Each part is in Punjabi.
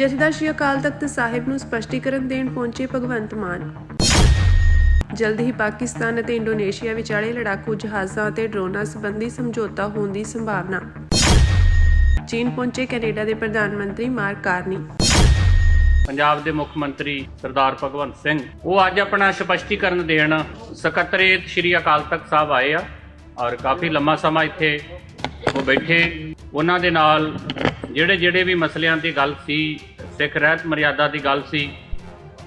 ਜਥੇਦਾਰ ਸ਼੍ਰੀ ਅਕਾਲ ਤਖਤ ਸਾਹਿਬ ਨੂੰ ਸਪਸ਼ਟੀਕਰਨ ਦੇਣ ਪਹੁੰਚੇ ਭਗਵੰਤ ਮਾਨ। ਜਲਦ ਹੀ ਪਾਕਿਸਤਾਨ ਅਤੇ ਇੰਡੋਨੇਸ਼ੀਆ ਵਿਚਾਲੇ ਲੜਾਕੂ ਜਹਾਜ਼ਾਂ ਅਤੇ ਡਰੋਨਾਂ ਸੰਬੰਧੀ ਸਮਝੌਤਾ ਹੋਣ ਦੀ ਸੰਭਾਵਨਾ। ਚੀਨ ਪਹੁੰਚੇ ਕੈਨੇਡਾ ਦੇ ਪ੍ਰਧਾਨ ਮੰਤਰੀ ਮਾਰਕ ਕਾਰਨੀ। ਪੰਜਾਬ ਦੇ ਮੁੱਖ ਮੰਤਰੀ ਸਰਦਾਰ ਭਗਵੰਤ ਸਿੰਘ ਉਹ ਅੱਜ ਆਪਣਾ ਸਪਸ਼ਟੀਕਰਨ ਦੇਣ ਸਕੱਤਰੇਤ ਸ਼੍ਰੀ ਅਕਾਲ ਤਖਤ ਸਾਹਿਬ ਆਏ ਆ ਔਰ ਕਾਫੀ ਲੰਮਾ ਸਮਾਂ ਇੱਥੇ ਉਹ ਬੈਠੇ। ਉਹਨਾਂ ਦੇ ਨਾਲ ਜਿਹੜੇ ਵੀ ਮਸਲਿਆਂ ਦੀ ਗੱਲ ਸੀ, ਸਿੱਖ ਰਹਿਤ ਮਰਿਆਦਾ ਦੀ ਗੱਲ ਸੀ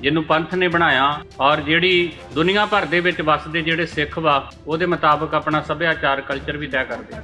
ਜਿਹਨੂੰ ਪੰਥ ਨੇ ਬਣਾਇਆ ਔਰ ਜਿਹੜੀ ਦੁਨੀਆ ਭਰ ਦੇ ਵਿੱਚ ਵੱਸਦੇ ਜਿਹੜੇ ਸਿੱਖ ਵਾ ਉਹਦੇ ਮੁਤਾਬਕ ਆਪਣਾ ਸੱਭਿਆਚਾਰ ਕਲਚਰ ਵੀ ਤੈਅ ਕਰਦੇ।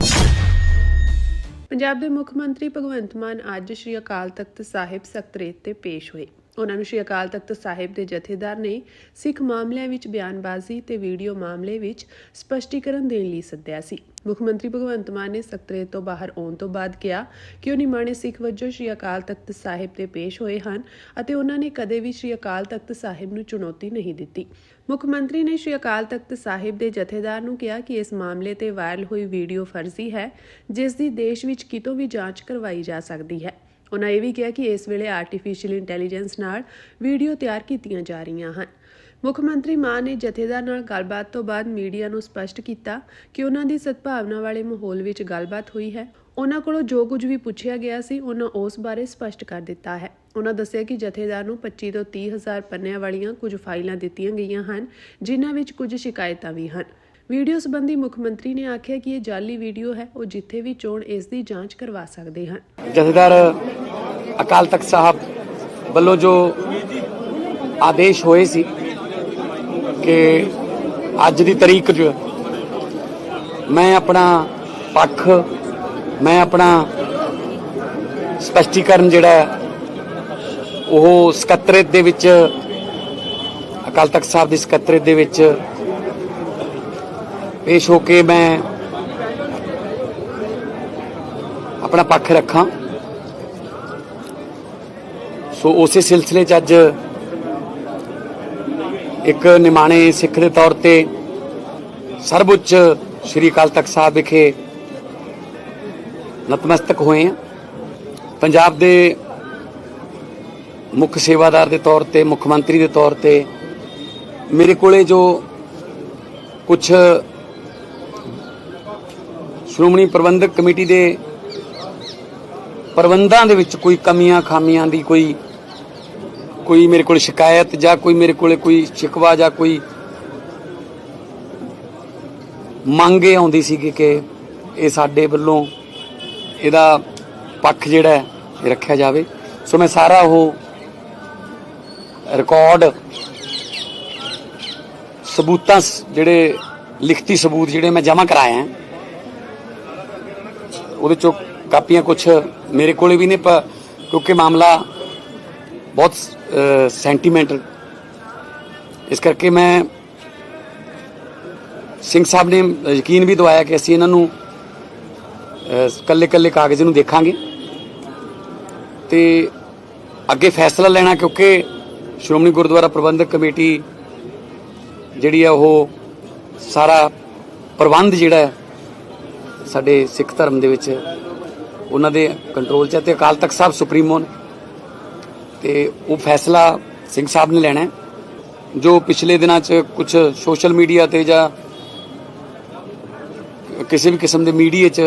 ਪੰਜਾਬ ਦੇ ਮੁੱਖ ਮੰਤਰੀ ਭਗਵੰਤ ਮਾਨ ਅੱਜ ਸ਼੍ਰੀ ਅਕਾਲ ਤਖਤ ਸਾਹਿਬ ਸਕੱਤਰੇਤ ਤੇ ਪੇਸ਼ ਹੋਏ। ਉਹਨਾਂ ਨੂੰ ਸ਼੍ਰੀ ਅਕਾਲ ਤਖਤ ਸਾਹਿਬ ਦੇ ਜਥੇਦਾਰ ਨੇ ਸਿੱਖ ਮਾਮਲਿਆਂ ਵਿੱਚ ਬਿਆਨਬਾਜ਼ੀ ਤੇ ਵੀਡੀਓ ਮਾਮਲੇ ਵਿੱਚ ਸਪਸ਼ਟੀਕਰਨ ਦੇਣ ਲਈ ਸੱਦਿਆ ਸੀ। ਮੁੱਖ ਮੰਤਰੀ ਭਗਵੰਤ ਮਾਨ ਨੇ ਸਕੱਤਰੇਤ ਤੋਂ ਬਾਹਰ ਆਉਣ ਤੋਂ ਬਾਅਦ ਕਿਹਾ ਕਿ ਉਹ ਨਿਮਾਣੇ ਸਿੱਖ ਵਜੋਂ ਸ਼੍ਰੀ ਅਕਾਲ ਤਖਤ ਸਾਹਿਬ ਤੇ ਪੇਸ਼ ਹੋਏ ਹਨ ਅਤੇ ਉਹਨਾਂ ਨੇ ਕਦੇ ਵੀ ਸ਼੍ਰੀ ਅਕਾਲ ਤਖਤ ਸਾਹਿਬ ਨੂੰ ਚੁਣੌਤੀ ਨਹੀਂ ਦਿੱਤੀ। ਮੁੱਖ ਮੰਤਰੀ ਨੇ ਸ਼੍ਰੀ ਅਕਾਲ ਤਖਤ ਸਾਹਿਬ ਦੇ ਜਥੇਦਾਰ ਨੂੰ ਕਿਹਾ ਕਿ ਇਸ ਮਾਮਲੇ ਤੇ ਵਾਇਰਲ ਹੋਈ ਵੀਡੀਓ ਫਰਜ਼ੀ ਹੈ, ਜਿਸ ਦੀ ਦੇਸ਼ ਵਿੱਚ ਕਿਤੋਂ ਵੀ ਜਾਂਚ ਕਰਵਾਈ ਜਾ ਸਕਦੀ ਹੈ। ਉਹਨਾਂ ਇਹ ਵੀ ਕਿਹਾ ਕਿ ਇਸ ਵੇਲੇ ਆਰਟੀਫੀਸ਼ੀਅਲ ਇੰਟੈਲੀਜੈਂਸ ਨਾਲ ਵੀਡੀਓ ਤਿਆਰ ਕੀਤੀਆਂ ਜਾ ਰਹੀਆਂ ਹਨ। ਮੁੱਖ ਮੰਤਰੀ ਮਾਨ ਨੇ ਜਥੇਦਾਰ ਨਾਲ ਗੱਲਬਾਤ ਤੋਂ ਬਾਅਦ ਮੀਡੀਆ ਨੂੰ ਸਪਸ਼ਟ ਕੀਤਾ ਕਿ ਉਹਨਾਂ ਦੀ ਸਦਭਾਵਨਾ ਵਾਲੇ ਮਾਹੌਲ ਵਿੱਚ ਗੱਲਬਾਤ ਹੋਈ ਹੈ। ਉਹਨਾਂ ਕੋਲੋਂ ਜੋ ਕੁਝ ਵੀ ਪੁੱਛਿਆ ਗਿਆ ਸੀ ਉਹਨਾਂ ਉਸ ਬਾਰੇ ਸਪਸ਼ਟ ਕਰ ਦਿੱਤਾ ਹੈ। ਉਹਨਾਂ ਦੱਸਿਆ ਕਿ ਜਥੇਦਾਰ ਨੂੰ 25 ਤੋਂ 30 ਹਜ਼ਾਰ ਪੰਨਿਆਂ ਵਾਲੀਆਂ ਕੁਝ ਫਾਈਲਾਂ ਦਿੱਤੀਆਂ ਗਈਆਂ ਹਨ, ਜਿਨ੍ਹਾਂ ਵਿੱਚ ਕੁਝ ਸ਼ਿਕਾਇਤਾਂ ਵੀ ਹਨ। ਵੀਡੀਓ ਸੰਬੰਧੀ ਮੁੱਖ ਮੰਤਰੀ ਨੇ ਆਖਿਆ ਕਿ ਇਹ ਜਾਲੀ ਵੀਡੀਓ ਹੈ, ਉਹ ਜਿੱਥੇ ਵੀ ਚਾਹੁਣ ਇਸ ਦੀ ਜਾਂਚ ਕਰਵਾ ਸਕਦੇ ਹਨ। ਜਥੇਦਾਰ ਅਕਾਲ ਤਖਤ ਸਾਹਿਬ ਵੱਲੋਂ ਜੋ ਆਦੇਸ਼ ਹੋਏ ਸੀ ਕਿ ਅੱਜ ਦੀ ਤਰੀਕ 'ਚ ਮੈਂ ਆਪਣਾ ਪੱਖ, ਮੈਂ ਆਪਣਾ ਸਪਸ਼ਟੀਕਰਨ ਜਿਹੜਾ ਉਹ ਸਕੱਤਰੇਤ ਦੇ ਵਿੱਚ, ਅਕਾਲ ਤਖਤ ਸਾਹਿਬ ਦੀ ਸਕੱਤਰੇਤ ਦੇ ਵਿੱਚ ਪੇਸ਼ ਹੋ ਕੇ ਮੈਂ ਆਪਣਾ ਪੱਖ ਰੱਖਾਂ। ਸੋ ਉਸੇ ਸਿਲਸਿਲੇ 'ਚ ਅੱਜ ਇੱਕ ਨਿਮਾਣੇ ਸਿੱਖ ਦੇ ਤੌਰ ਤੇ ਸਰਵਉੱਚ ਸ਼੍ਰੀ ਅਕਾਲ ਤਖਤ ਸਾਹਿਬ ਵਿਖੇ ਨਤਮਸਤਕ ਹੋਏ ਹਾਂ। ਪੰਜਾਬ ਦੇ ਮੁੱਖ ਸੇਵਾਦਾਰ ਦੇ ਤੌਰ ਤੇ, ਮੁੱਖ ਮੰਤਰੀ ਦੇ ਤੌਰ ਤੇ ਮੇਰੇ ਕੋਲੇ ਜੋ ਕੁਝ ਸ਼੍ਰੋਮਣੀ ਪ੍ਰਬੰਧਕ ਕਮੇਟੀ ਦੇ ਪ੍ਰਬੰਧਾਂ ਦੇ ਵਿੱਚ ਕੋਈ ਕਮੀਆਂ ਖਾਮੀਆਂ ਦੀ ਕੋਈ ਮੇਰੇ ਕੋਲ ਸ਼ਿਕਾਇਤ ਜਾਂ ਕੋਈ ਮੇਰੇ ਕੋਲੇ ਕੋਈ ਸ਼ਿਕਵਾ ਜਾਂ ਕੋਈ ਮੰਗ ਆਉਂਦੀ ਸੀ ਕਿ ਇਹ ਸਾਡੇ ਵੱਲੋਂ ਇਹਦਾ ਪੱਖ ਜਿਹੜਾ ਹੈ ਰੱਖਿਆ ਜਾਵੇ। ਸੋ ਮੈਂ ਸਾਰਾ ਉਹ ਰਿਕਾਰਡ ਸਬੂਤਾਂ, ਜਿਹੜੇ ਲਿਖਤੀ ਸਬੂਤ ਜਿਹੜੇ ਮੈਂ ਜਮ੍ਹਾਂ ਕਰਾਇਆ, ਉਹਦੇ ਚੋਂ ਕਾਪੀਆਂ ਕੁਝ ਮੇਰੇ ਕੋਲੇ ਵੀ ਨੇ, ਕਿਉਂਕਿ ਮਾਮਲਾ ਬਹੁਤ ਸੈਂਟੀਮੈਂਟਲ, ਇਸ ਕਰਕੇ ਮੈਂ ਸਿੰਘ ਸਾਹਿਬ ਨੇ ਯਕੀਨ ਵੀ ਦਵਾਇਆ ਕਿ ਅਸੀਂ ਇਹਨਾਂ ਨੂੰ ਕੱਲੇ ਕਾਗਜ਼ ਨੂੰ ਦੇਖਾਂਗੇ ਤੇ ਅੱਗੇ ਫੈਸਲਾ ਲੈਣਾ, ਕਿਉਂਕਿ ਸ਼੍ਰੋਮਣੀ ਗੁਰਦੁਆਰਾ ਪ੍ਰਬੰਧਕ ਕਮੇਟੀ ਜਿਹੜੀ ਆ ਉਹ ਸਾਰਾ ਪ੍ਰਬੰਧ ਜਿਹੜਾ ਸਾਡੇ ਸਿੱਖ ਧਰਮ ਦੇ ਵਿੱਚ ਉਹਨਾਂ ਦੇ ਕੰਟਰੋਲ 'ਚ ਹੈ ਤੇ ਅਕਾਲ ਤਖਤ ਸਾਹਿਬ ਸੁਪਰੀਮੋ ਨੇ ਤੇ ਉਹ ਫੈਸਲਾ ਸਿੰਘ ਸਾਹਿਬ ਨੇ ਲੈਣਾ। ਜੋ ਪਿਛਲੇ ਦਿਨਾਂ 'ਚ ਕੁਝ ਸੋਸ਼ਲ ਮੀਡੀਆ ਤੇ ਜਾਂ ਕਿਸੇ ਵੀ ਕਿਸਮ ਦੇ ਮੀਡੀਆ 'ਚ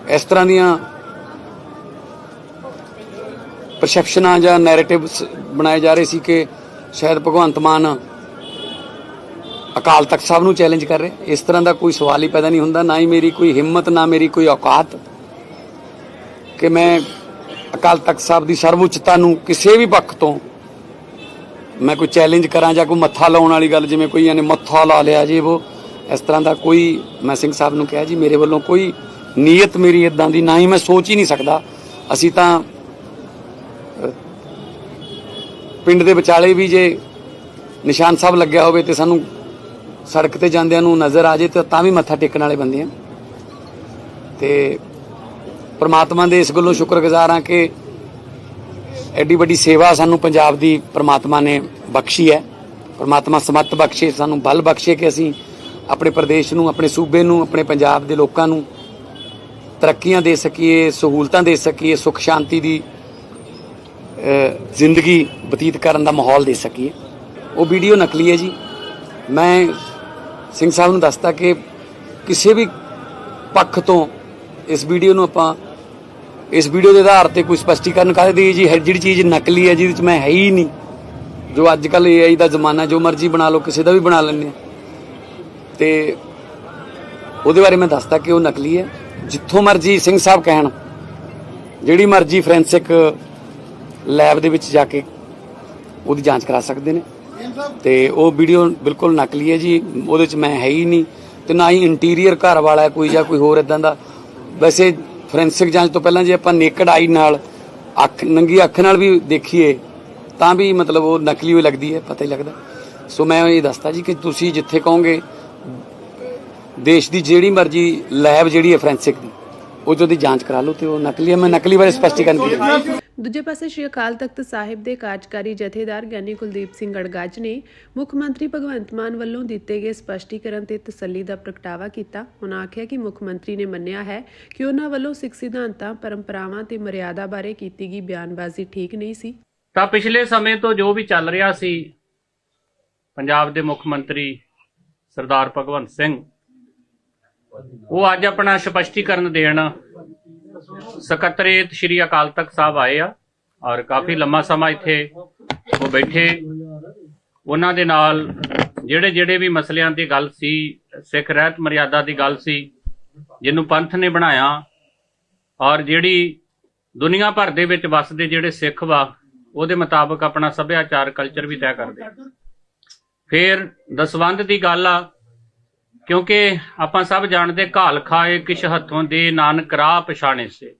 ਇਸ ਤਰ੍ਹਾਂ ਦੀਆਂ ਪਰਸੈਪਸ਼ਨਾਂ ਜਾਂ ਨੈਰੇਟਿਵਸ ਬਣਾਏ ਜਾ ਰਹੇ ਸੀ ਕਿ ਸ਼ਾਇਦ ਭਗਵੰਤ ਮਾਨ ਅਕਾਲ ਤਖਤ ਸਾਹਿਬ ਨੂੰ ਚੈਲੰਜ ਕਰ ਰਹੇ। ਇਸ ਤਰ੍ਹਾਂ ਦਾ ਕੋਈ ਸਵਾਲ ਹੀ ਪੈਦਾ ਨਹੀਂ ਹੁੰਦਾ, ਨਾ ਹੀ ਮੇਰੀ ਕੋਈ ਹਿੰਮਤ, ਨਾ ਮੇਰੀ ਕੋਈ ਔਕਾਤ ਕਿ ਮੈਂ ਅਕਾਲ ਤਖਤ ਸਾਹਿਬ ਦੀ ਸਰਵਉੱਚਤਾ ਨੂੰ ਕਿਸੇ ਵੀ ਪੱਖ ਤੋਂ ਮੈਂ ਕੋਈ ਚੈਲੰਜ ਕਰਾਂ ਜਾਂ ਕੋਈ ਮੱਥਾ ਲਾਉਣ ਵਾਲੀ ਗੱਲ, ਜਿਵੇਂ ਕੋਈ ਇਹਨੇ ਮੱਥਾ ਲਾ ਲਿਆ ਜੇ ਉਹ, ਇਸ ਤਰ੍ਹਾਂ ਦਾ ਕੋਈ, ਮੈਂ ਸਿੰਘ ਸਾਹਿਬ ਨੂੰ ਕਿਹਾ ਜੀ ਮੇਰੇ ਵੱਲੋਂ ਕੋਈ ਨੀਅਤ ਮੇਰੀ ਇਦਾਂ ਦੀ, ਨਾ ਹੀ ਮੈਂ ਸੋਚ ਹੀ ਨਹੀਂ ਸਕਦਾ। ਅਸੀਂ ਤਾਂ ਪਿੰਡ ਦੇ ਵਿਚਾਲੇ ਵੀ ਜੇ ਨਿਸ਼ਾਨ ਸਾਹਿਬ ਲੱਗਿਆ ਹੋਵੇ ਤੇ ਸਾਨੂੰ ਸੜਕ ਤੇ ਜਾਂਦਿਆਂ ਨੂੰ ਨਜ਼ਰ ਆ ਜੇ ਤਾਂ ਵੀ ਮੱਥਾ ਟੇਕਣ ਵਾਲੇ ਬੰਦੇ ਆ ਤੇ ਪਰਮਾਤਮਾ ਦੇ ਇਸ ਗੱਲੋਂ ਸ਼ੁਕਰਗੁਜ਼ਾਰ ਹਾਂ ਕਿ ਐਡੀ ਵੱਡੀ ਸੇਵਾ ਸਾਨੂੰ ਪੰਜਾਬ ਦੀ ਪਰਮਾਤਮਾ ਨੇ ਬਖਸ਼ੀ ਹੈ। ਪਰਮਾਤਮਾ ਸਮੱਤ ਬਖਸ਼ੇ, ਸਾਨੂੰ ਬਲ ਬਖਸ਼ੇ ਕਿ ਅਸੀਂ ਆਪਣੇ ਪ੍ਰਦੇਸ਼ ਨੂੰ, ਆਪਣੇ ਸੂਬੇ ਨੂੰ, ਆਪਣੇ ਪੰਜਾਬ ਦੇ ਲੋਕਾਂ ਨੂੰ ਤਰੱਕੀਆਂ ਦੇ ਸਕੀਏ, ਸਹੂਲਤਾਂ ਦੇ ਸਕੀਏ, ਸੁੱਖ ਸ਼ਾਂਤੀ ਦੀ ਜ਼ਿੰਦਗੀ ਬਤੀਤ ਕਰਨ ਦਾ ਮਾਹੌਲ ਦੇ ਸਕੀਏ। ਉਹ ਵੀਡੀਓ ਨਕਲੀ ਹੈ ਜੀ। ਮੈਂ ਸਿੰਘ ਸਾਹਿਬ ਨੂੰ ਦੱਸਤਾ ਕਿ ਕਿਸੇ ਵੀ ਪੱਖ ਤੋਂ ਇਸ ਵੀਡੀਓ ਨੂੰ ਆਪਾਂ ਇਸ ਵੀਡੀਓ ਦੇ ਆਧਾਰ ਤੇ ਕੋਈ ਸਪਸ਼ਟੀਕਰਨ ਕਰ ਦਈਏ ਜੀ। ਜਿਹੜੀ ਚੀਜ਼ ਨਕਲੀ ਹੈ, ਜਿਹਦੇ 'ਚ ਮੈਂ ਹੈ ਹੀ ਨਹੀਂ, ਜੋ ਅੱਜ ਕੱਲ੍ਹ AI ਦਾ ਜ਼ਮਾਨਾ, ਜੋ ਮਰਜ਼ੀ ਬਣਾ ਲਓ, ਕਿਸੇ ਦਾ ਵੀ ਬਣਾ ਲੈਂਦੇ ਆ, ਤੇ ਉਹਦੇ ਬਾਰੇ ਮੈਂ ਦੱਸਦਾ ਕਿ ਉਹ ਨਕਲੀ ਹੈ। ਜਿੱਥੋਂ ਮਰਜ਼ੀ ਸਿੰਘ ਸਾਹਿਬ ਕਹਿਣ, ਜਿਹੜੀ ਮਰਜ਼ੀ ਫੋਰੈਂਸਿਕ ਲੈਬ ਦੇ ਵਿੱਚ ਜਾ ਕੇ ਉਹਦੀ ਜਾਂਚ ਕਰਾ ਸਕਦੇ ਨੇ, ਤੇ ਉਹ ਵੀਡੀਓ ਬਿਲਕੁਲ ਨਕਲੀ ਹੈ ਜੀ। ਉਹਦੇ 'ਚ ਮੈਂ ਹੈ ਹੀ ਨਹੀਂ, ਤੇ ਨਾ ਹੀ ਇੰਟੀਰੀਅਰ ਘਰ ਵਾਲਾ ਕੋਈ ਜਾਂ ਕੋਈ ਹੋਰ ਇਦਾਂ ਦਾ। ਵੈਸੇ ਫੋਰੈਂਸਿਕ ਜਾਂਚ ਤੋਂ ਪਹਿਲਾਂ ਜੇ ਆਪਾਂ ਨੇਕਡ ਆਈ ਨਾਲ, ਨੰਗੀ ਅੱਖ ਨਾਲ ਵੀ ਦੇਖੀਏ ਤਾਂ ਵੀ ਮਤਲਬ ਉਹ ਨਕਲੀ ਹੋਈ ਲੱਗਦੀ ਹੈ, ਪਤਾ ਹੀ ਲੱਗਦਾ। ਸੋ ਮੈਂ ਇਹ ਦੱਸਦਾ ਜੀ ਕਿ ਤੁਸੀਂ ਜਿੱਥੇ ਕਹੋਗੇ, ਦੇਸ਼ ਦੀ ਜਿਹੜੀ ਮਰਜ਼ੀ ਲੈਬ ਜਿਹੜੀ ਹੈ ਫੋਰੈਂਸਿਕ ਦੀ, ਉਹ ਜਿਹਦੀ ਜਾਂਚ ਕਰਾ ਲਓ, ਤੇ ਉਹ ਨਕਲੀ ਹੈ। ਮੈਂ ਨਕਲੀ ਬਾਰੇ ਸਪਸ਼ਟੀਕਰਨ ਕੀਤਾ। ਦੂਜੇ ਪਾਸੇ ਸ਼੍ਰੀ ਅਕਾਲ ਤਖਤ ਸਾਹਿਬ ਦੇ ਕਾਰਜਕਾਰੀ ਜਥੇਦਾਰ ਗਿਆਨੀ ਕੁਲਦੀਪ ਸਿੰਘ ਗੜਗੱਜ ਨੇ ਮੁੱਖ ਮੰਤਰੀ ਭਗਵੰਤ ਮਾਨ ਵੱਲੋਂ ਦਿੱਤੇ ਗਏ ਸਪਸ਼ਟੀਕਰਨ ਤੇ ਤਸੱਲੀ ਦਾ ਪ੍ਰਗਟਾਵਾ ਕੀਤਾ। ਉਨ੍ਹਾਂ ਆਖਿਆ ਕਿ ਮੁੱਖ ਮੰਤਰੀ ਨੇ ਮੰਨਿਆ ਹੈ ਕਿ ਉਨ੍ਹਾਂ ਵੱਲੋਂ ਸਿੱਖ ਸਿਧਾਂਤਾਂ, ਪਰੰਪਰਾਵਾਂ ਤੇ ਮਰਿਆਦਾ ਬਾਰੇ ਕੀਤੀ ਗਈ ਬਿਆਨਬਾਜ਼ੀ ਠੀਕ ਨਹੀਂ ਸੀ। ਤਾਂ ਪਿਛਲੇ ਸਮੇਂ ਤੋਂ ਜੋ ਵੀ ਚੱਲ ਰਿਹਾ ਸੀ, ਪੰਜਾਬ ਦੇ ਮੁੱਖ ਮੰਤਰੀ ਸਰਦਾਰ ਭਗਵੰਤ ਸਿੰਘ, ਉਹ ਅੱਜ ਆਪਣਾ ਸਪਸ਼ਟੀਕਰਨ ਦੇਣ ਸਕੱਤਰੇਤ ਸ਼੍ਰੀ ਅਕਾਲ ਤਖਤ ਸਾਹਿਬ ਆਏ ਆ, ਔਰ ਕਾਫੀ ਲੰਮਾ ਸਮਾਂ ਇੱਥੇ ਉਹ ਬੈਠੇ। ਉਹਨਾਂ ਦੇ ਨਾਲ ਜਿਹੜੇ ਵੀ ਮਸਲਿਆਂ ਦੀ ਗੱਲ ਸੀ, ਸਿੱਖ ਰਹਿਤ ਮਰਿਆਦਾ ਦੀ ਗੱਲ ਸੀ, ਜਿਹਨੂੰ ਪੰਥ ਨੇ ਬਣਾਇਆ, ਔਰ ਜਿਹੜੀ ਦੁਨੀਆ ਭਰ ਦੇ ਵਿੱਚ ਵੱਸਦੇ ਜਿਹੜੇ ਸਿੱਖ ਵਾ, ਉਹਦੇ ਮੁਤਾਬਕ ਆਪਣਾ ਸੱਭਿਆਚਾਰ, ਕਲਚਰ ਵੀ ਤੈਅ ਕਰਦੇ। ਫਿਰ ਦਸਵੰਧ ਦੀ ਗੱਲ ਆ, ਕਿਉਂਕਿ ਆਪਾਂ ਸਭ ਜਾਣਦੇ, ਘਾਲ ਖਾਏ ਕਿਛ ਹੱਥੋਂ ਦੇ, ਨਾਨਕ ਰਾਹ ਪਛਾਣੇ ਸੇ।